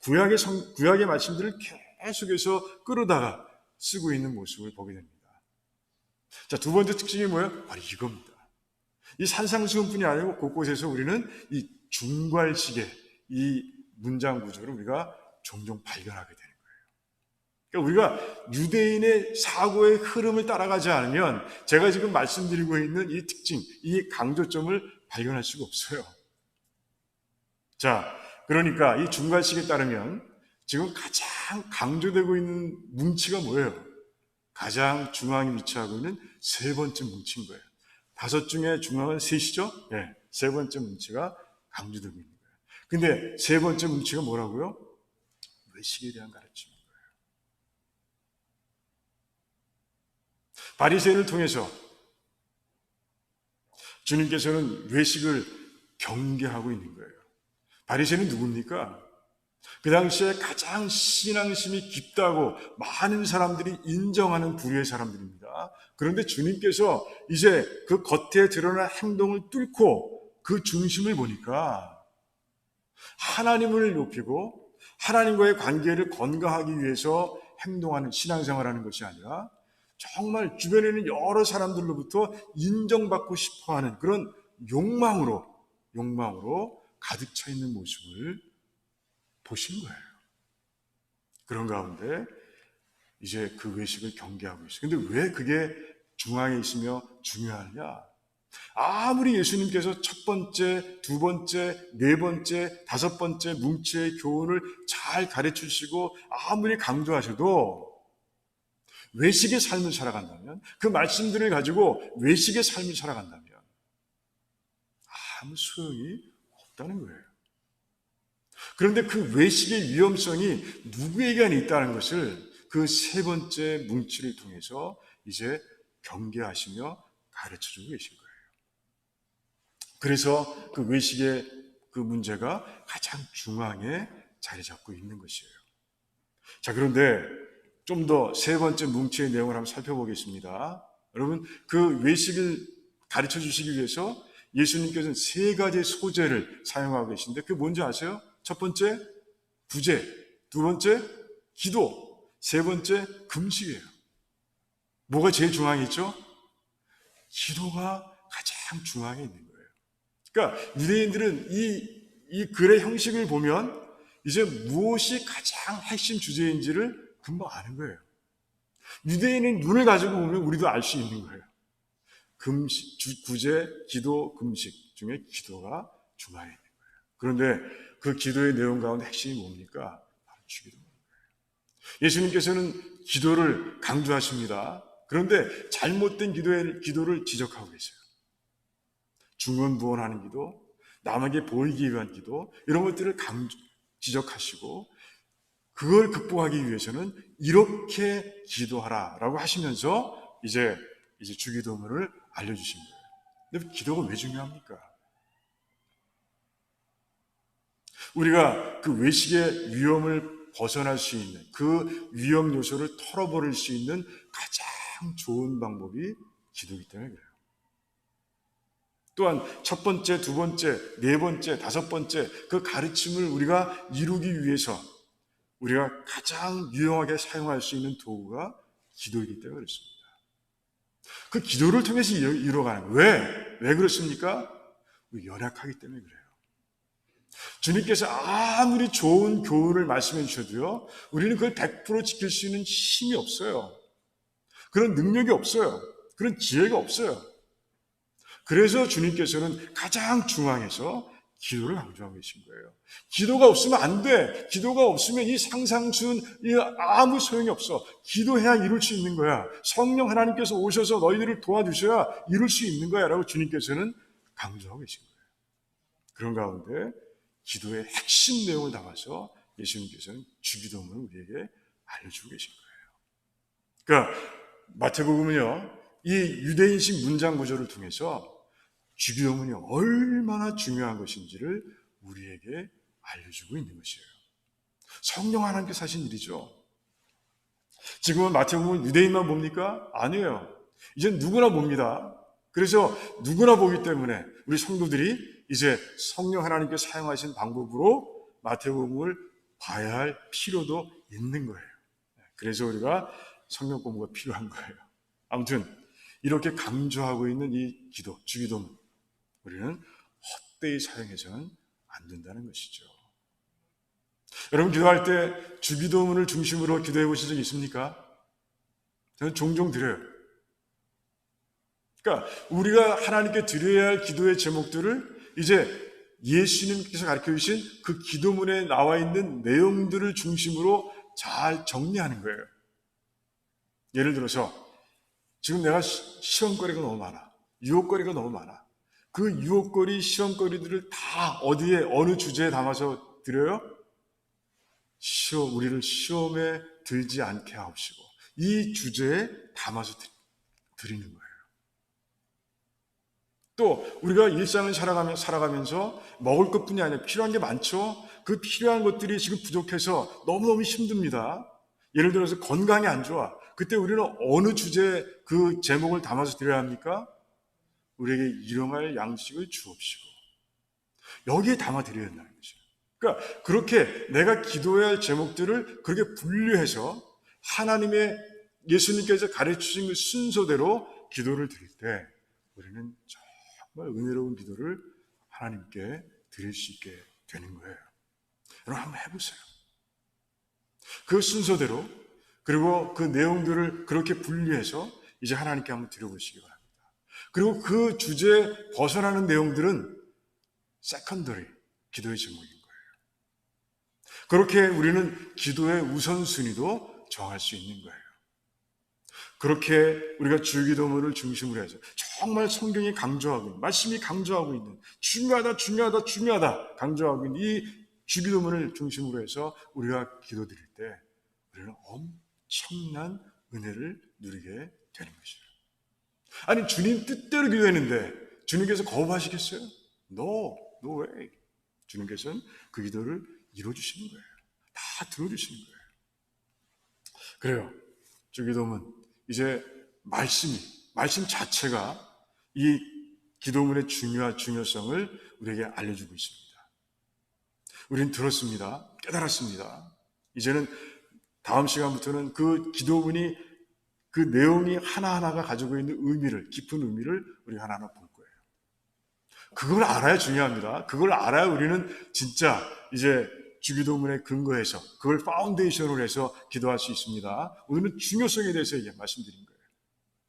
구약의 말씀들을 계속해서 끌어다가 쓰고 있는 모습을 보게 됩니다. 자, 두 번째 특징이 뭐예요? 바로 이겁니다. 이 산상수훈뿐이 아니고 곳곳에서 우리는 이 중괄식의 이 문장 구조를 우리가 종종 발견하게 되는 거예요. 그러니까 우리가 유대인의 사고의 흐름을 따라가지 않으면 제가 지금 말씀드리고 있는 이 특징, 이 강조점을 발견할 수가 없어요. 자, 그러니까 이 중괄식에 따르면 지금 가장 강조되고 있는 뭉치가 뭐예요? 가장 중앙에 위치하고 있는 세 번째 뭉치인 거예요. 다섯 중에 중앙은 셋이죠? 네, 세 번째 뭉치가 강조되고 있는 거예요. 근데 세 번째 뭉치가 뭐라고요? 외식에 대한 가르침인 거예요. 바리새인을 통해서 주님께서는 외식을 경계하고 있는 거예요. 바리새인은 누굽니까? 그 당시에 가장 신앙심이 깊다고 많은 사람들이 인정하는 부류의 사람들입니다. 그런데 주님께서 이제 그 겉에 드러난 행동을 뚫고 그 중심을 보니까 하나님을 높이고 하나님과의 관계를 건강하기 위해서 행동하는 신앙생활하는 것이 아니라 정말 주변에 있는 여러 사람들로부터 인정받고 싶어하는 그런 욕망으로 가득 차 있는 모습을 보신 거예요. 그런 가운데 이제 그 외식을 경계하고 있어요. 근데 왜 그게 중앙에 있으며 중요하냐? 아무리 예수님께서 첫 번째, 두 번째, 네 번째, 다섯 번째 뭉치의 교훈을 잘 가르쳐 주시고 아무리 강조하셔도 외식의 삶을 살아간다면, 그 말씀들을 가지고 외식의 삶을 살아간다면 아무 소용이 없다는 거예요. 그런데 그 외식의 위험성이 누구에게 있다는 것을 그 세 번째 뭉치를 통해서 이제 경계하시며 가르쳐주고 계신 거예요. 그래서 그 외식의 그 문제가 가장 중앙에 자리 잡고 있는 것이에요. 자, 그런데 좀 더 세 번째 뭉치의 내용을 한번 살펴보겠습니다. 여러분, 그 외식을 가르쳐 주시기 위해서 예수님께서는 세 가지 소재를 사용하고 계신데 그게 뭔지 아세요? 첫 번째, 구제. 두 번째, 기도. 세 번째, 금식이에요. 뭐가 제일 중앙에 있죠? 기도가 가장 중앙에 있는 거예요. 그러니까 유대인들은 이 글의 형식을 보면 이제 무엇이 가장 핵심 주제인지를 금방 아는 거예요. 유대인은 눈을 가지고 보면 우리도 알 수 있는 거예요. 금식, 구제, 기도, 금식 중에 기도가 중앙에 있는 거예요. 그런데 그 기도의 내용 가운데 핵심이 뭡니까? 바로 주기도문인 거예요. 예수님께서는 기도를 강조하십니다. 그런데 잘못된 기도를 지적하고 계세요. 중언부언하는 기도, 남에게 보이기 위한 기도, 이런 것들을 지적하시고 그걸 극복하기 위해서는 이렇게 기도하라라고 하시면서 이제 주기도문을 알려주신 거예요. 근데 기도가 왜 중요합니까? 우리가 그 외식의 위험을 벗어날 수 있는 그 위험 요소를 털어버릴 수 있는 가장 좋은 방법이 기도이기 때문에 그래요. 또한 첫 번째, 두 번째, 네 번째, 다섯 번째 그 가르침을 우리가 이루기 위해서 우리가 가장 유용하게 사용할 수 있는 도구가 기도이기 때문에 그렇습니다. 그 기도를 통해서 이루어가는 거예요. 왜 그렇습니까? 우리 연약하기 때문에 그래요. 주님께서 아무리 좋은 교훈을 말씀해 주셔도요, 우리는 그걸 100% 지킬 수 있는 힘이 없어요. 그런 능력이 없어요. 그런 지혜가 없어요. 그래서 주님께서는 가장 중앙에서 기도를 강조하고 계신 거예요. 기도가 없으면 안 돼. 기도가 없으면 이 상상순 아무 소용이 없어. 기도해야 이룰 수 있는 거야. 성령 하나님께서 오셔서 너희들을 도와주셔야 이룰 수 있는 거야 라고 주님께서는 강조하고 계신 거예요. 그런 가운데 기도의 핵심 내용을 담아서 예수님께서는 주기도문을 우리에게 알려주고 계신 거예요. 그러니까 마태복음은요, 이 유대인식 문장 구조를 통해서 주기도문이 얼마나 중요한 것인지를 우리에게 알려주고 있는 것이에요. 성령 하나님께서 하신 일이죠. 지금은 마태복음은 유대인만 봅니까? 아니에요. 이제 누구나 봅니다. 그래서 누구나 보기 때문에 우리 성도들이 이제 성령 하나님께서 사용하신 방법으로 마태복음을 봐야 할 필요도 있는 거예요. 그래서 우리가 성령 공부가 필요한 거예요. 아무튼 이렇게 강조하고 있는 이 기도, 주기도문, 우리는 헛되이 사용해서는 안 된다는 것이죠. 여러분 기도할 때 주기도문을 중심으로 기도해 보신 적 있습니까? 저는 종종 드려요. 그러니까 우리가 하나님께 드려야 할 기도의 제목들을 이제 예수님께서 가르쳐 주신 그 기도문에 나와 있는 내용들을 중심으로 잘 정리하는 거예요. 예를 들어서 지금 내가 시험거리가 너무 많아. 유혹거리가 너무 많아. 그 유혹거리, 시험거리들을 다 어디에, 어느 주제에 담아서 드려요? 우리를 시험에 들지 않게 하옵시고 이 주제에 담아서 드리는 거예요. 또 우리가 일상을 살아가면서 먹을 것뿐이 아니라 필요한 게 많죠. 그 필요한 것들이 지금 부족해서 너무너무 힘듭니다. 예를 들어서 건강이 안 좋아. 그때 우리는 어느 주제에 그 제목을 담아서 드려야 합니까? 우리에게 일용할 양식을 주옵시고 여기에 담아 드려야 한다는 거죠. 그러니까 그렇게 내가 기도해야 할 제목들을 그렇게 분류해서 하나님의 예수님께서 가르치신 그 순서대로 기도를 드릴 때 우리는 정말 은혜로운 기도를 하나님께 드릴 수 있게 되는 거예요. 여러분 한번 해보세요. 그 순서대로 그리고 그 내용들을 그렇게 분류해서 이제 하나님께 한번 드려보시기 바랍니다. 그리고 그 주제에 벗어나는 내용들은 세컨더리, 기도의 제목인 거예요. 그렇게 우리는 기도의 우선순위도 정할 수 있는 거예요. 그렇게 우리가 주기도문을 중심으로 해서 정말 성경이 강조하고 있는, 말씀이 강조하고 있는 중요하다 중요하다 중요하다 강조하고 있는 이 주기도문을 중심으로 해서 우리가 기도드릴 때 우리는 엄청난 은혜를 누리게 되는 것이에요. 아니 주님 뜻대로 기도했는데 주님께서 거부하시겠어요? No, no way. 주님께서는 그 기도를 이루어주시는 거예요. 다 들어주시는 거예요. 그래요. 주기도문 이제 말씀 자체가 이 기도문의 중요성을 우리에게 알려주고 있습니다. 우리는 들었습니다. 깨달았습니다. 이제는 다음 시간부터는 그 기도문이 그 내용이 하나하나가 가지고 있는 의미를, 깊은 의미를 우리가 하나하나 볼 거예요. 그걸 알아야 중요합니다. 그걸 알아야 우리는 진짜 이제 주기도문에 근거해서 그걸 파운데이션으로 해서 기도할 수 있습니다. 오늘은 중요성에 대해서 말씀드린 거예요.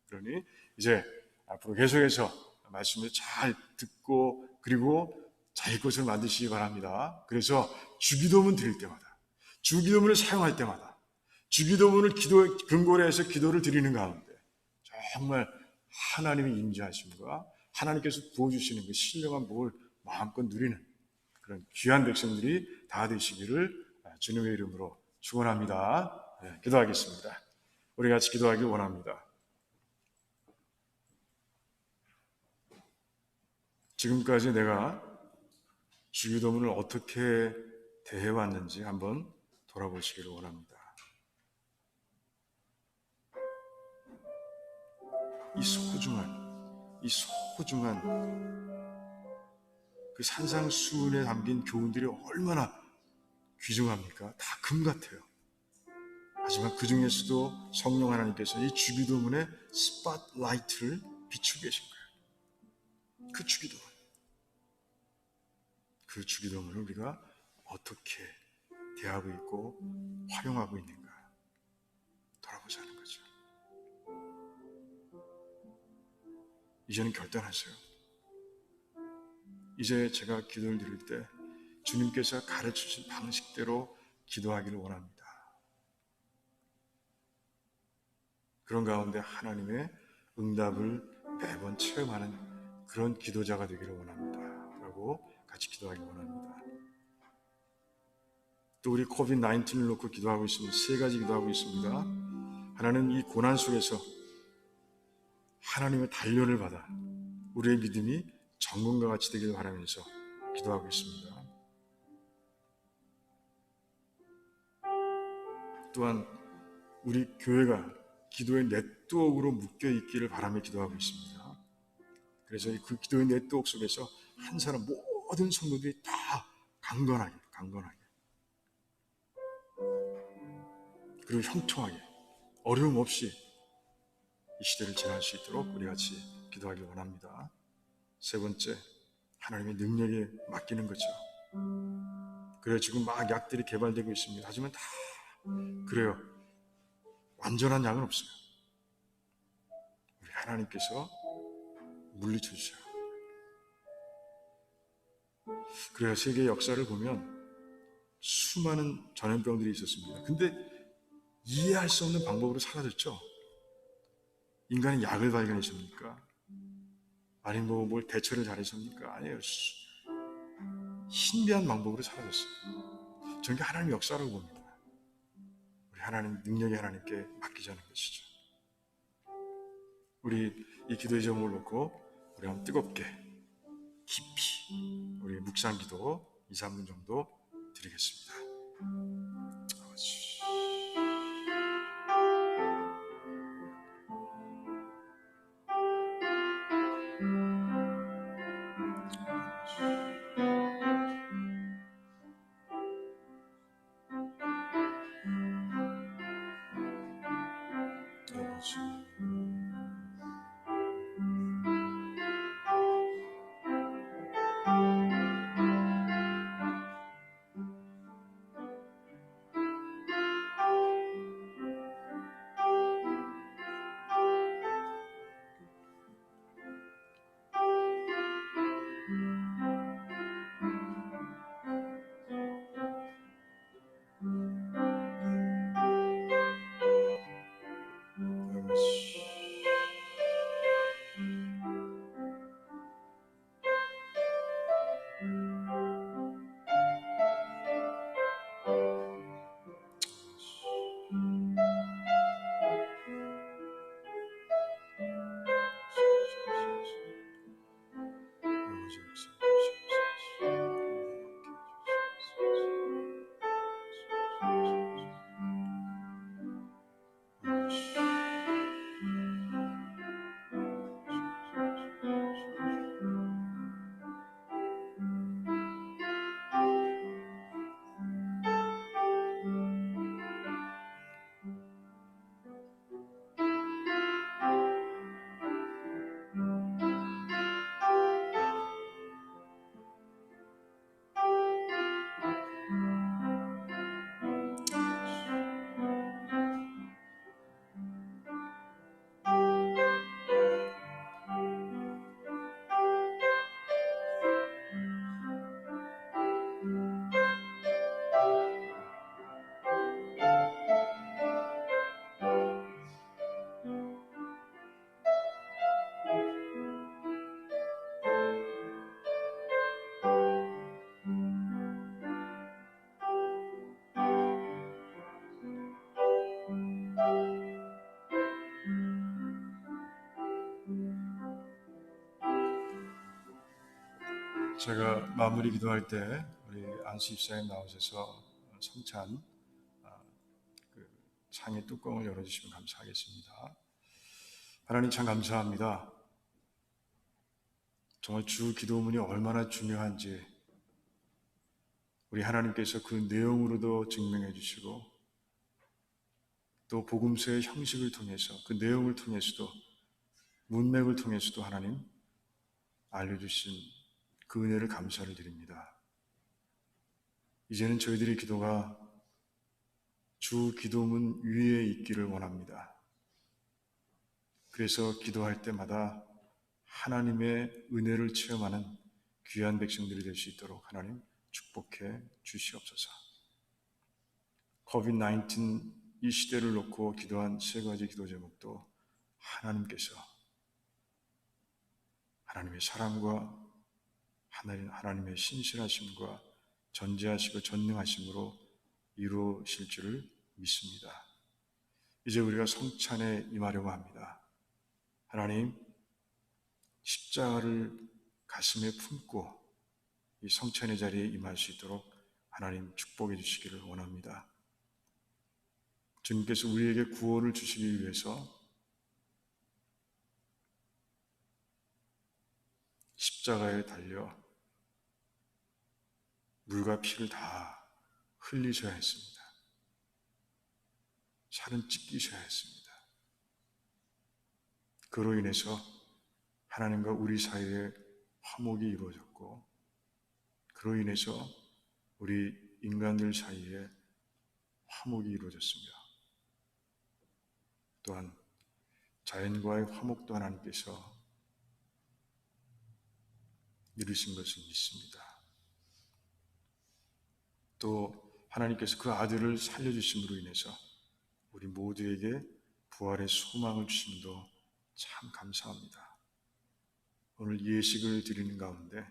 그러니 이제 앞으로 계속해서 말씀을 잘 듣고 그리고 자기 것을 만드시기 바랍니다. 그래서 주기도문 드릴 때마다, 주기도문을 사용할 때마다, 주기도문을 근거로 해서 기도를 드리는 가운데 정말 하나님의 임재하심과 하나님께서 부어주시는 그 신령한 복을 마음껏 누리는 그런 귀한 백성들이 다 되시기를 주님의 이름으로 축원합니다. 네, 기도하겠습니다. 우리 같이 기도하길 원합니다. 지금까지 내가 주기도문을 어떻게 대해왔는지 한번 돌아보시기를 원합니다. 이 소중한 그 산상수훈에 담긴 교훈들이 얼마나 귀중합니까? 다 금 같아요. 하지만 그 중에서도 성령 하나님께서 이 주기도문의 스팟라이트를 비추고 계신 거예요. 그 주기도문을 우리가 어떻게 대하고 있고 활용하고 있는가 돌아보자는 거죠. 이제는 결단하세요. 이제 제가 기도를 드릴 때 주님께서 가르쳐주신 방식대로 기도하기를 원합니다. 그런 가운데 하나님의 응답을 매번 체험하는 그런 기도자가 되기를 원합니다. 라고 같이 기도하기 원합니다. 또 우리 코비드-19을 놓고 기도하고 있습니다. 세 가지 기도하고 있습니다. 하나는 이 고난 속에서 하나님의 단련을 받아 우리의 믿음이 정금과 같이 되기를 바라면서 기도하고 있습니다. 또한 우리 교회가 기도의 네트워크로 묶여 있기를 바라며 기도하고 있습니다. 그래서 그 기도의 네트워크 속에서 한 사람 모든 성도들이 다 강건하게 그리고 형통하게 어려움 없이 이 시대를 지날 수 있도록 우리 같이 기도하길 원합니다. 세 번째, 하나님의 능력에 맡기는 거죠. 그래요. 지금 막 약들이 개발되고 있습니다. 하지만 다 그래요. 완전한 약은 없어요. 우리 하나님께서 물리쳐 주셔요. 그래야 세계 역사를 보면 수많은 전염병들이 있었습니다. 근데 이해할 수 없는 방법으로 사라졌죠. 인간이 약을 발견했습니까? 아니면 뭘 대처를 잘했습니까? 아니에요. 신비한 방법으로 사라졌어요. 저는 게 하나님의 역사라고 봅니다. 우리 하나님 능력의 하나님께 맡기자는 것이죠. 우리 이 기도의 제목을 놓고 우리 한번 뜨겁게 깊이 우리 묵상 기도 2, 3분 정도 드리겠습니다. 아버지. 아버지. 제가 마무리 기도할 때 우리 안수 입사님 나오셔서 성찬 그 창의 뚜껑을 열어주시면 감사하겠습니다. 하나님 참 감사합니다. 정말 주 기도문이 얼마나 중요한지 우리 하나님께서 그 내용으로도 증명해 주시고 또 복음서의 형식을 통해서 그 내용을 통해서도 문맥을 통해서도 하나님 알려주신 그 은혜를 감사를 드립니다. 이제는 저희들의 기도가 주 기도문 위에 있기를 원합니다. 그래서 기도할 때마다 하나님의 은혜를 체험하는 귀한 백성들이 될 수 있도록 하나님 축복해 주시옵소서. COVID-19 이 시대를 놓고 기도한 세 가지 기도 제목도 하나님께서 하나님의 사랑과 하나님의 신실하심과 전지하시고 전능하심으로 이루어질 줄을 믿습니다. 이제 우리가 성찬에 임하려고 합니다. 하나님, 십자가를 가슴에 품고 이 성찬의 자리에 임할 수 있도록 하나님 축복해 주시기를 원합니다. 주님께서 우리에게 구원을 주시기 위해서 십자가에 달려 물과 피를 다 흘리셔야 했습니다. 살은 찢기셔야 했습니다. 그로 인해서 하나님과 우리 사이에 화목이 이루어졌고 그로 인해서 우리 인간들 사이에 화목이 이루어졌습니다. 또한 자연과의 화목도 하나님께서 이루신 것을 믿습니다. 또 하나님께서 그 아들을 살려주심으로 인해서 우리 모두에게 부활의 소망을 주심도 참 감사합니다. 오늘 예식을 드리는 가운데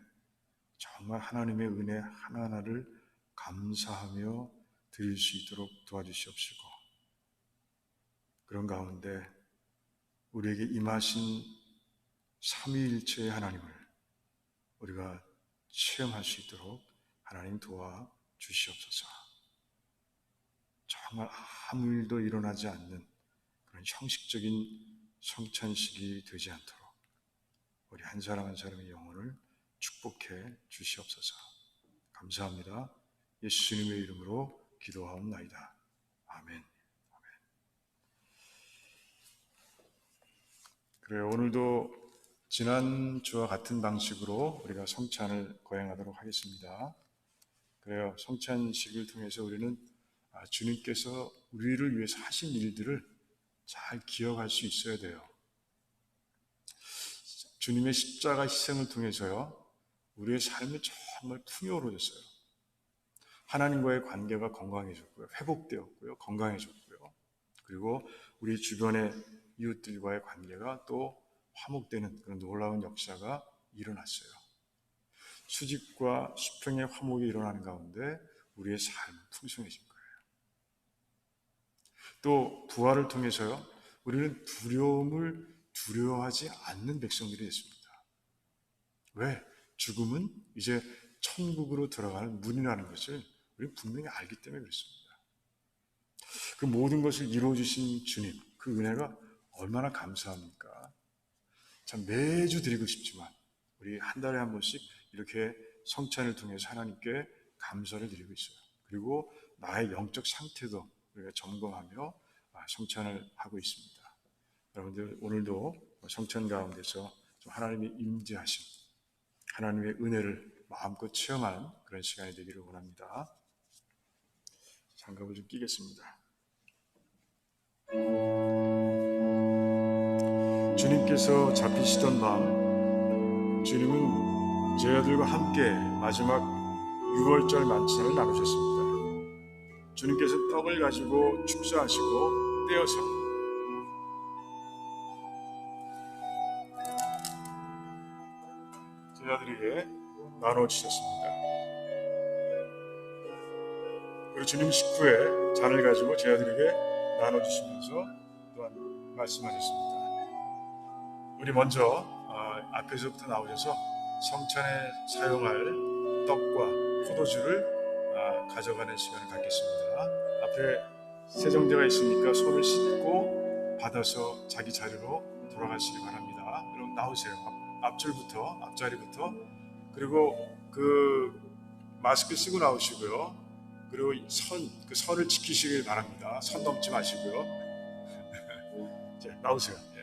정말 하나님의 은혜 하나하나를 감사하며 드릴 수 있도록 도와주시옵시고 그런 가운데 우리에게 임하신 삼위일체의 하나님을 우리가 체험할 수 있도록 하나님 도와주시옵소서. 정말 아무 일도 일어나지 않는 그런 형식적인 성찬식이 되지 않도록 우리 한 사람 한 사람의 영혼을 축복해 주시옵소서. 감사합니다. 예수님의 이름으로 기도하옵나이다. 아멘. 그래요. 오늘도 지난주와 같은 방식으로 우리가 성찬을 거행하도록 하겠습니다. 그래요. 성찬식을 통해서 우리는 주님께서 우리를 위해서 하신 일들을 잘 기억할 수 있어야 돼요. 주님의 십자가 희생을 통해서요, 우리의 삶이 정말 풍요로워졌어요. 하나님과의 관계가 건강해졌고요, 회복되었고요, 건강해졌고요. 그리고 우리 주변의 이웃들과의 관계가 또 화목되는 그런 놀라운 역사가 일어났어요. 수직과 수평의 화목이 일어나는 가운데 우리의 삶은 풍성해진 거예요. 또 부활을 통해서요, 우리는 두려움을 두려워하지 않는 백성들이 됐습니다. 왜? 죽음은 이제 천국으로 들어가는 문이라는 것을 우리는 분명히 알기 때문에 그렇습니다. 그 모든 것을 이루어주신 주님, 그 은혜가 얼마나 감사합니까? 참 매주 드리고 싶지만 우리 한 달에 한 번씩 이렇게 성찬을 통해서 하나님께 감사를 드리고 있어요. 그리고 나의 영적 상태도 우리가 점검하며 성찬을 하고 있습니다. 여러분들 오늘도 성찬 가운데서 좀 하나님의 임재하심, 하나님의 은혜를 마음껏 체험하는 그런 시간이 되기를 원합니다. 장갑을 좀 끼겠습니다. 주님께서 잡히시던 밤, 주님은 제자들과 함께 마지막 유월절 만찬을 나누셨습니다. 주님께서 떡을 가지고 축사하시고 떼어서 제자들에게 나눠 주셨습니다. 그리고 주님 식후에 잔을 가지고 제자들에게 나눠 주시면서 또한 말씀하셨습니다. 우리 먼저 앞에서부터 나오셔서 성찬에 사용할 떡과 포도주를 가져가는 시간을 갖겠습니다. 앞에 세정대가 있으니까 손을 씻고 받아서 자기 자리로 돌아가시기 바랍니다. 여러분 나오세요. 앞자리부터. 그리고 그 마스크 쓰고 나오시고요. 그리고 그 선을 지키시길 바랍니다. 선 넘지 마시고요. 자, 나오세요. 예.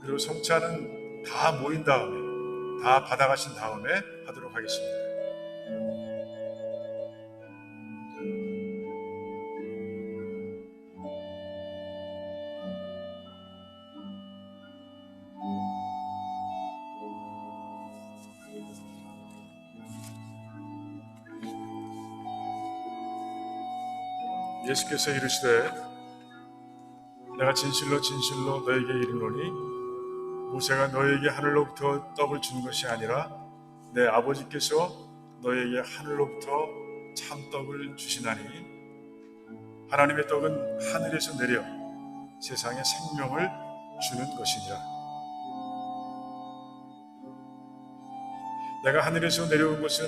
그리고 성찬은 다 모인 다음에, 다 받아가신 다음에 하도록 하겠습니다. 예수께서 이르시되 내가 진실로 너에게 이르노니 모세가 너에게 하늘로부터 떡을 준 것이 아니라 내 아버지께서 너에게 하늘로부터 참떡을 주시나니 하나님의 떡은 하늘에서 내려 세상에 생명을 주는 것이니라. 내가 하늘에서 내려온 것은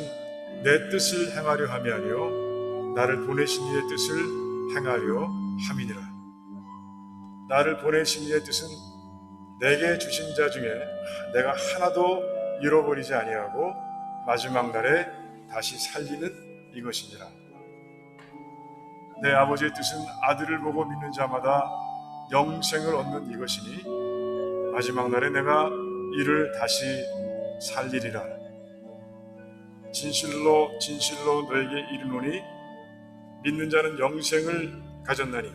내 뜻을 행하려 함이 아니요 나를 보내신 이의 뜻을 행하려 함이니라. 나를 보내신 이의 뜻은 내게 주신 자 중에 내가 하나도 잃어버리지 아니하고 마지막 날에 다시 살리는 이것이니라. 내 아버지의 뜻은 아들을 보고 믿는 자마다 영생을 얻는 이것이니 마지막 날에 내가 이를 다시 살리리라. 진실로 너에게 이르노니 믿는 자는 영생을 가졌나니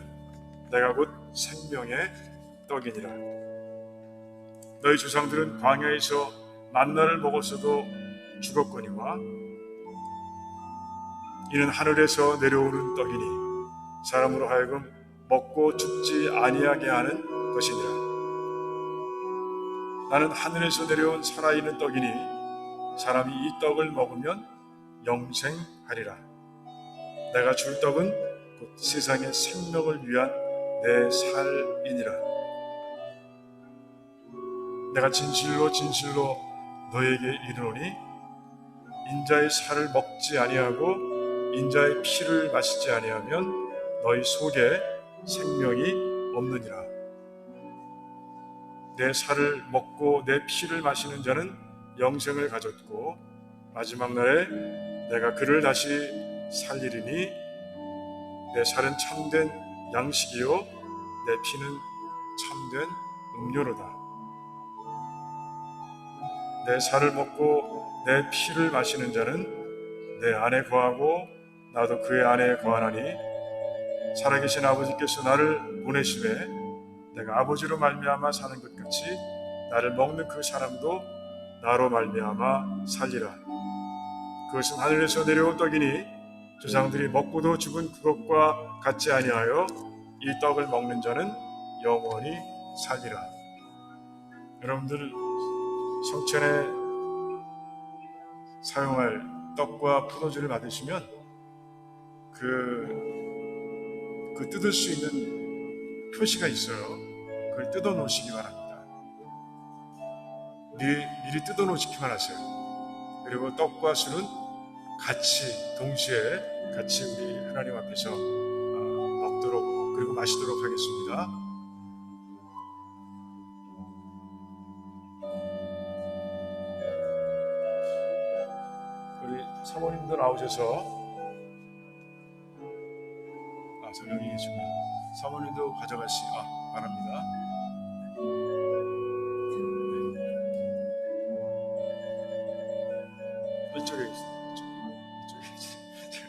내가 곧 생명의 떡이니라. 너희 조상들은 광야에서 만나를 먹었어도 죽었거니와 이는 하늘에서 내려오는 떡이니 사람으로 하여금 먹고 죽지 아니하게 하는 것이니라. 나는 하늘에서 내려온 살아있는 떡이니 사람이 이 떡을 먹으면 영생하리라. 내가 줄 떡은 곧 세상의 생명을 위한 내 살이니라. 내가 진실로 너에게 이르노니 인자의 살을 먹지 아니하고 인자의 피를 마시지 아니하면 너희 속에 생명이 없느니라. 내 살을 먹고 내 피를 마시는 자는 영생을 가졌고 마지막 날에 내가 그를 다시 살리리니 내 살은 참된 양식이요 내 피는 참된 음료로다. 내 살을 먹고 내 피를 마시는 자는 내 안에 거하고 나도 그의 안에 거하나니 살아계신 아버지께서 나를 보내시되 내가 아버지로 말미암아 사는 것 같이 나를 먹는 그 사람도 나로 말미암아 살리라. 그것은 하늘에서 내려온 떡이니 조상들이 먹고도 죽은 그것과 같지 아니하여 이 떡을 먹는 자는 영원히 살리라. 여러분들 성찬에 사용할 떡과 포도주를 받으시면 그 뜯을 수 있는 표시가 있어요. 그걸 뜯어 놓으시기 바랍니다. 미리 뜯어 놓으시기만 하세요. 그리고 떡과 술은 같이 동시에 같이 우리 하나님 앞에서 먹도록 그리고 마시도록 하겠습니다. 우리 사모님도 나오셔서 여기 계시구나. 사모님도 가져가시 바랍니다. 이쪽에 있습니다. 이쪽에.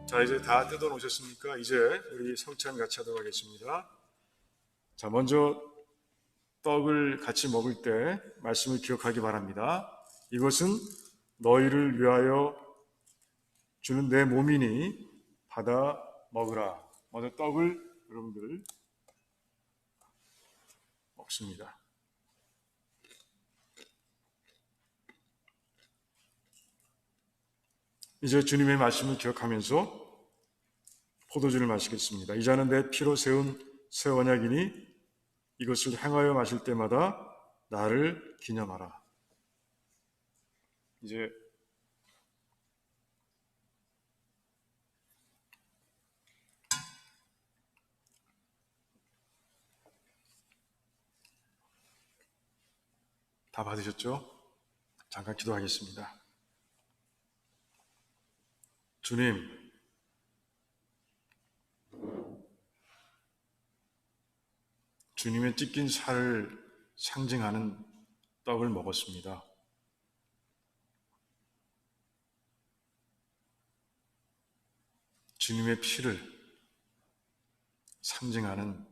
자, 이제 다 뜯어 놓으셨습니까? 이제 우리 성찬 같이 하도록 하겠습니다. 자, 먼저 떡을 같이 먹을 때 말씀을 기억하기 바랍니다. 이것은 너희를 위하여 주는 내 몸이니 받아 먹으라. 먼저 떡을 여러분들 먹습니다. 이제 주님의 말씀을 기억하면서 포도주를 마시겠습니다. 이 잔은 내 피로 세운 새 언약이니 이것을 행하여 마실 때마다 나를 기념하라. 이제 다 받으셨죠? 잠깐 기도하겠습니다. 주님, 주님의 찢긴 살을 상징하는 떡을 먹었습니다. 주님의 피를 상징하는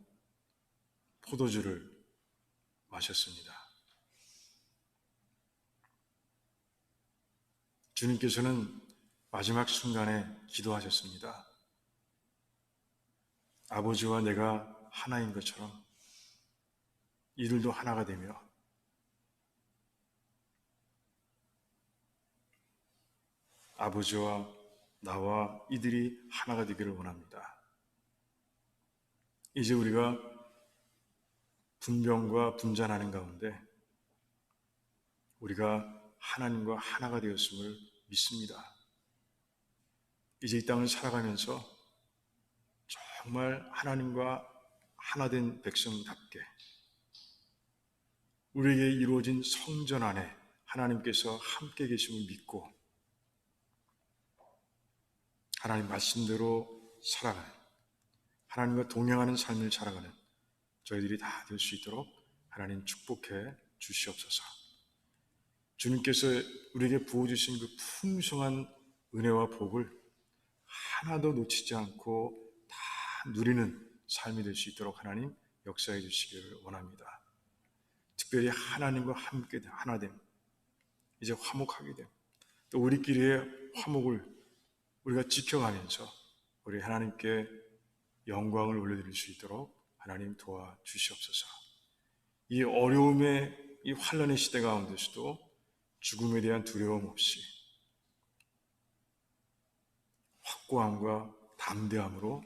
포도주를 마셨습니다. 주님께서는 마지막 순간에 기도하셨습니다. 아버지와 내가 하나인 것처럼 이들도 하나가 되며 아버지와 나와 이들이 하나가 되기를 원합니다. 이제 우리가 분병과 분잔하는 가운데 우리가 하나님과 하나가 되었음을 믿습니다. 이제 이 땅을 살아가면서 정말 하나님과 하나된 백성답게 우리에게 이루어진 성전 안에 하나님께서 함께 계심을 믿고 하나님 말씀대로 살아가는, 하나님과 동행하는 삶을 살아가는 저희들이 다 될 수 있도록 하나님 축복해 주시옵소서. 주님께서 우리에게 부어주신 그 풍성한 은혜와 복을 하나도 놓치지 않고 다 누리는 삶이 될 수 있도록 하나님 역사해 주시기를 원합니다. 특별히 하나님과 함께 하나됨, 이제 화목하게 됨, 또 우리끼리의 화목을 우리가 지켜가면서 우리 하나님께 영광을 올려드릴 수 있도록 하나님 도와주시옵소서. 이 어려움의 이 환난의 시대 가운데서도 죽음에 대한 두려움 없이 확고함과 담대함으로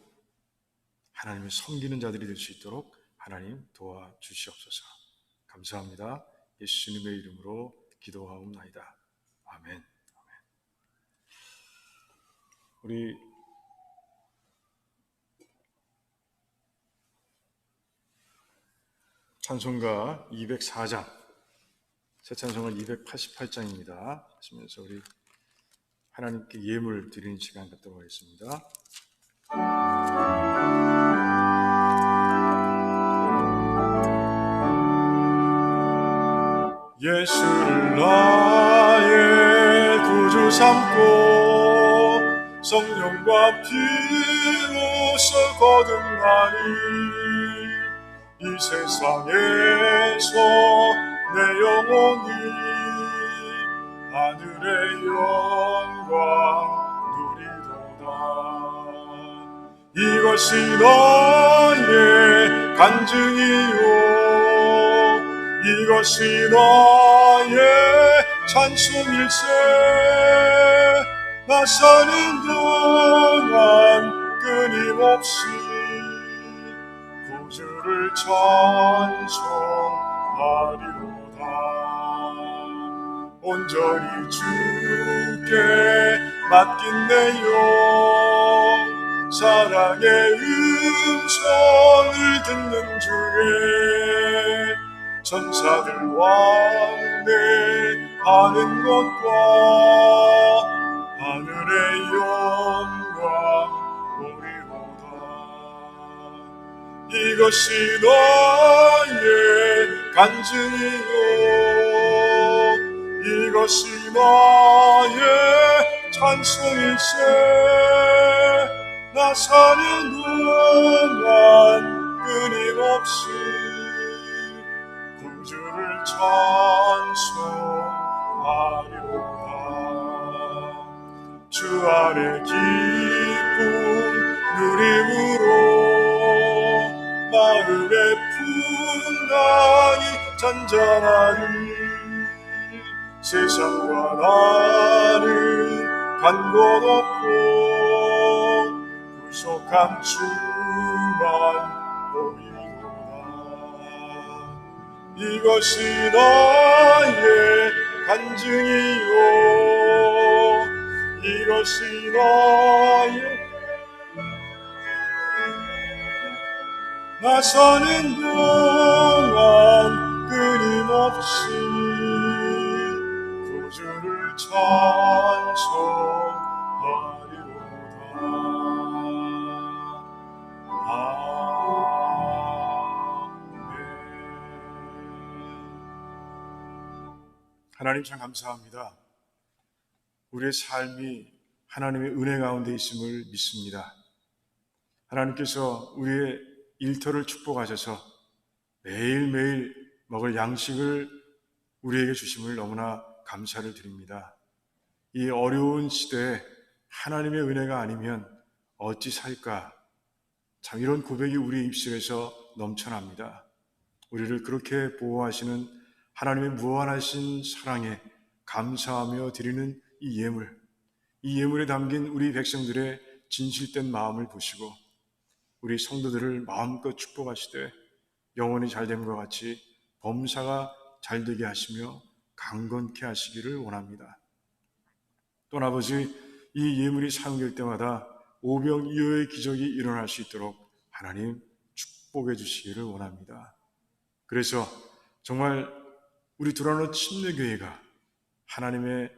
하나님을 섬기는 자들이 될 수 있도록 하나님 도와주시옵소서. 감사합니다. 예수님의 이름으로 기도하옵나이다. 아멘. 우리 찬송가 204장, 새 찬송가 288장입니다. 하시면서 우리 하나님께 예물 드리는 시간 갖도록 하겠습니다. 예수를 나의 구주 삼고 성령과 피로써 거듭나니 이 세상에서 내 영혼이 하늘의 영광 누리도다. 이것이 너의 간증이요 이것이 너의 찬송일세 나 사는 동안 끊임없이 구주를 찬송하리로다. 온전히 주께 맡긴 내 영 사랑의 음성을 듣는 중에 천사들 왕래하는 것과 하늘의 영광 보리로다. 이것이 나의 간증이요 이것이 나의 찬송일세 나 사는 동안 끊임없이 구주를 찬송하리로다. 주 안에 기쁨 누림으로 마음의 풍랑이 잔잔하니 세상과 나는 간 곳 없고 구속한 주만 보이노라. 이것이 나의 간증이요 이것이 나의 나 사는 동안 끊임없이 구주를 찬송하리로다. 아멘. 하나님 참 감사합니다. 우리의 삶이 하나님의 은혜 가운데 있음을 믿습니다. 하나님께서 우리의 일터를 축복하셔서 매일매일 먹을 양식을 우리에게 주심을 너무나 감사를 드립니다. 이 어려운 시대에 하나님의 은혜가 아니면 어찌 살까? 참 이런 고백이 우리 입술에서 넘쳐납니다. 우리를 그렇게 보호하시는 하나님의 무한하신 사랑에 감사하며 드리는 이 예물에 담긴 우리 백성들의 진실된 마음을 보시고 우리 성도들을 마음껏 축복하시되 영혼이 잘됨과 같이 범사가 잘되게 하시며 강건케 하시기를 원합니다. 또한 아버지, 이 예물이 사용될 때마다 오병이어의 기적이 일어날 수 있도록 하나님 축복해 주시기를 원합니다. 그래서 정말 우리 두라노 침례교회가 하나님의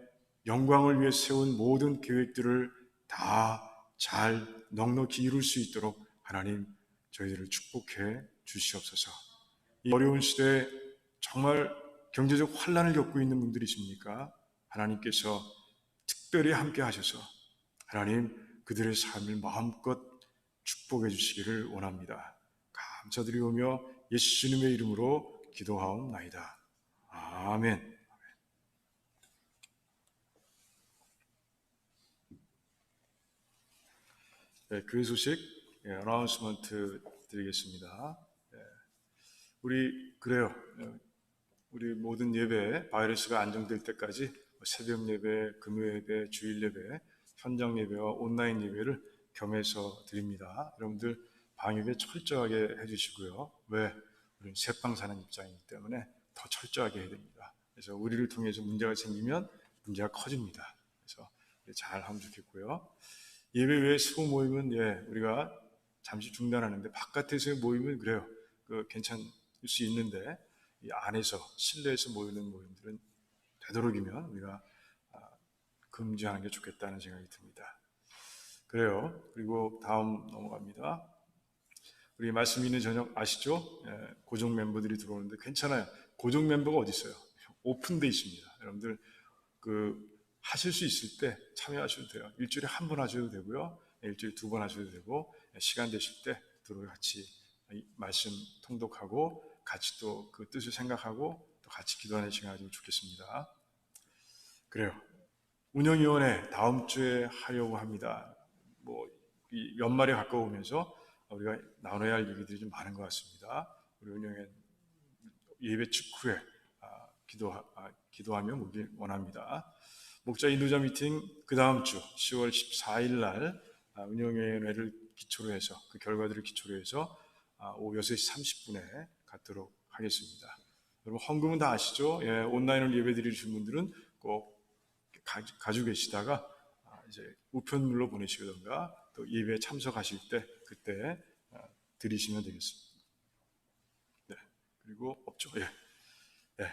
영광을 위해 세운 모든 계획들을 다 잘 넉넉히 이룰 수 있도록 하나님 저희들을 축복해 주시옵소서. 이 어려운 시대에 정말 경제적 환난을 겪고 있는 분들이십니까? 하나님께서 특별히 함께 하셔서 하나님 그들의 삶을 마음껏 축복해 주시기를 원합니다. 감사드리오며 예수님의 이름으로 기도하옵나이다. 아멘. 네, 교회 소식 어나운스먼트 드리겠습니다. 그래요. 우리 모든 예배 바이러스가 안정될 때까지 새벽 예배, 금요 예배, 주일 예배, 현장 예배와 온라인 예배를 겸해서 드립니다. 여러분들 방역에 철저하게 해주시고요. 왜? 우리는 새빵 사는 입장이기 때문에 더 철저하게 해야 됩니다. 그래서 우리를 통해서 문제가 생기면 문제가 커집니다. 그래서 잘 하면 좋겠고요. 예배 외에 소모 모임은 우리가 잠시 중단하는데 바깥에서의 모임은 그래요. 괜찮을 수 있는데 이 안에서 실내에서 모이는 모임들은 되도록이면 우리가 금지하는 게 좋겠다는 생각이 듭니다. 그래요. 그리고 다음 넘어갑니다. 우리 말씀 있는 저녁 아시죠? 고정 멤버들이 들어오는데 괜찮아요. 고정 멤버가 어디 있어요? 오픈돼 있습니다. 여러분들 하실 수 있을 때 참여하셔도 돼요. 일주일에 한 번 하셔도 되고요. 일주일에 2번 하셔도 되고 시간 되실 때 들어와 같이 말씀 통독하고 같이 또 그 뜻을 생각하고 또 같이 기도하는 시간 가지면 좋겠습니다. 그래요. 운영위원회 다음 주에 하려고 합니다. 이 연말에 가까우면서 우리가 나눠야 할 얘기들이 좀 많은 것 같습니다. 우리 운영위원 예배 직후에 기도하며 보길 원합니다. 목자 인도자 미팅 그 다음 주 10월 14일 날 운영위원회를 기초로 해서 그 결과들을 기초로 해서 오후 6시 30분에 갖도록 하겠습니다. 여러분 헌금은 다 아시죠? 예, 온라인으로 예배 드리신 분들은 꼭 가지고 계시다가 이제 우편물로 보내시던가 또 예배에 참석하실 때 그때 드리시면 되겠습니다. 네, 그리고 없죠? 예, 네,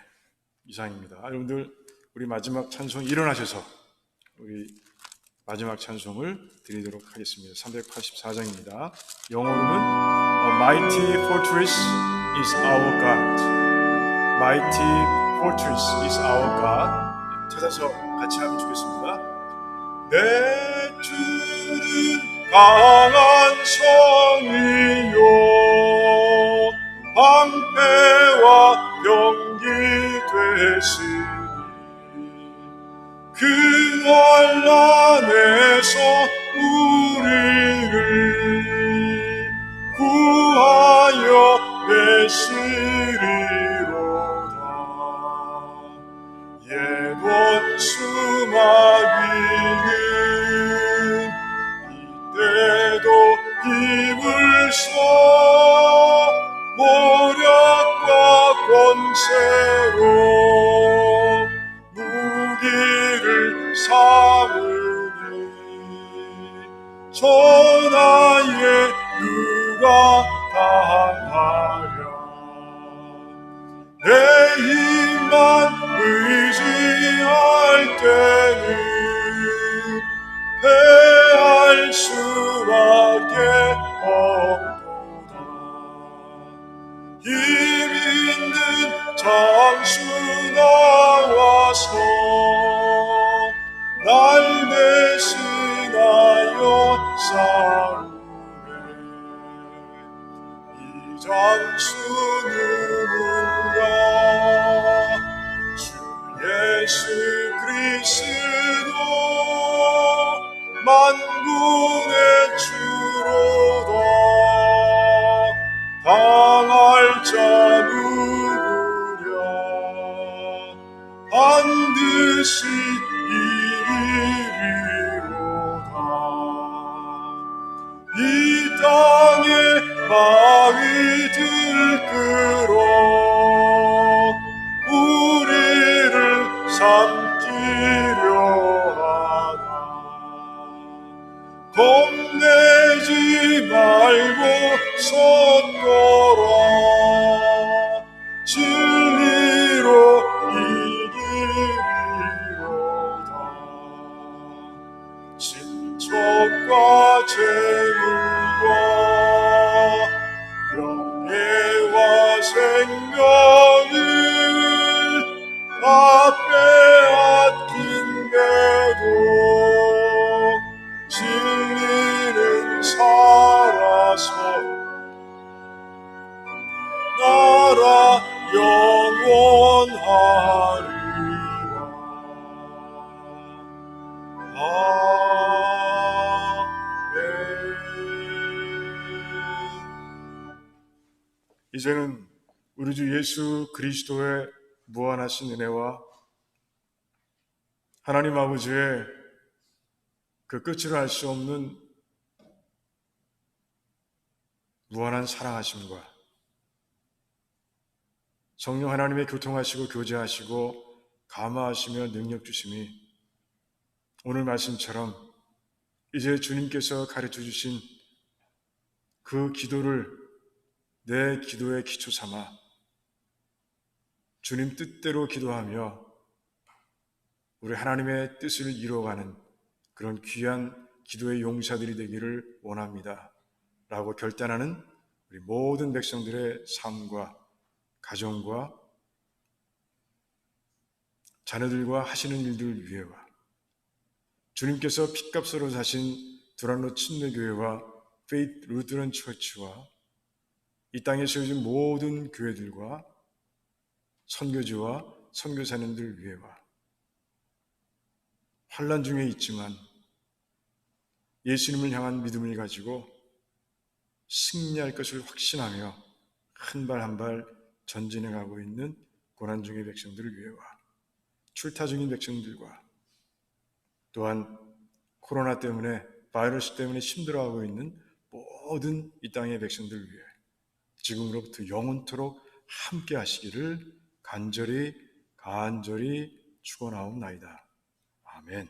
이상입니다. 여러분들 우리 마지막 찬송 일어나셔서 우리 마지막 찬송을 드리도록 하겠습니다. 384장입니다. 영어로는 A mighty fortress is our God. Mighty fortress is our God. 찾아서 같이 하면 좋겠습니다. 내 주는 강한 성이요 방패와 병기 되시니 그 환난에서 우리를 구하여 내시리로다. 옛 원수마귀는 이때도 힘을 써 모략과 권세로 무기를 삼으니 전하에 누가 당하랴. 내 힘만 의지할 때는 패할 수밖에 없도다. 힘 있는 장수 나와서 날 대신하여 싸우네. 이 장수 누군가 주 예수 그리스도 만군의 주로다. 당할 자 누구랴 반드시 이리로다. 이 땅에 마의 들끓어 우리를 삼키려 하나. 겁내지 말고 섰더라. 진리로 이기리로다. 친척과 재물과 명예와 생명을 다 빼앗긴데도 진리는 살아서 나라 영원하리라. 아멘. 이제는 우리 주 예수 그리스도의 무한하신 은혜와 하나님 아버지의 그 끝을 알 수 없는 무한한 사랑하심과 성령 하나님의 교통하시고 교제하시고 감화하시며 능력 주심이 오늘 말씀처럼 이제 주님께서 가르쳐 주신 그 기도를 내 기도의 기초 삼아 주님 뜻대로 기도하며 우리 하나님의 뜻을 이루어가는 그런 귀한 기도의 용사들이 되기를 원합니다 라고 결단하는 우리 모든 백성들의 삶과 가정과 자녀들과 하시는 일들을 위해와 주님께서 핏값으로 사신 두란노 침례교회와 페이트 루트런 처치와 이 땅에 세워진 모든 교회들과 선교지와 선교사님들을 위해와 환난 중에 있지만 예수님을 향한 믿음을 가지고 승리할 것을 확신하며 한 발 한 발 전진해 가고 있는 고난 중의 백성들을 위해와 출타 중인 백성들과 또한 코로나 때문에 바이러스 때문에 힘들어하고 있는 모든 이 땅의 백성들 위해 지금으로부터 영원토록 함께 하시기를 간절히 축원하옵나이다. 아멘.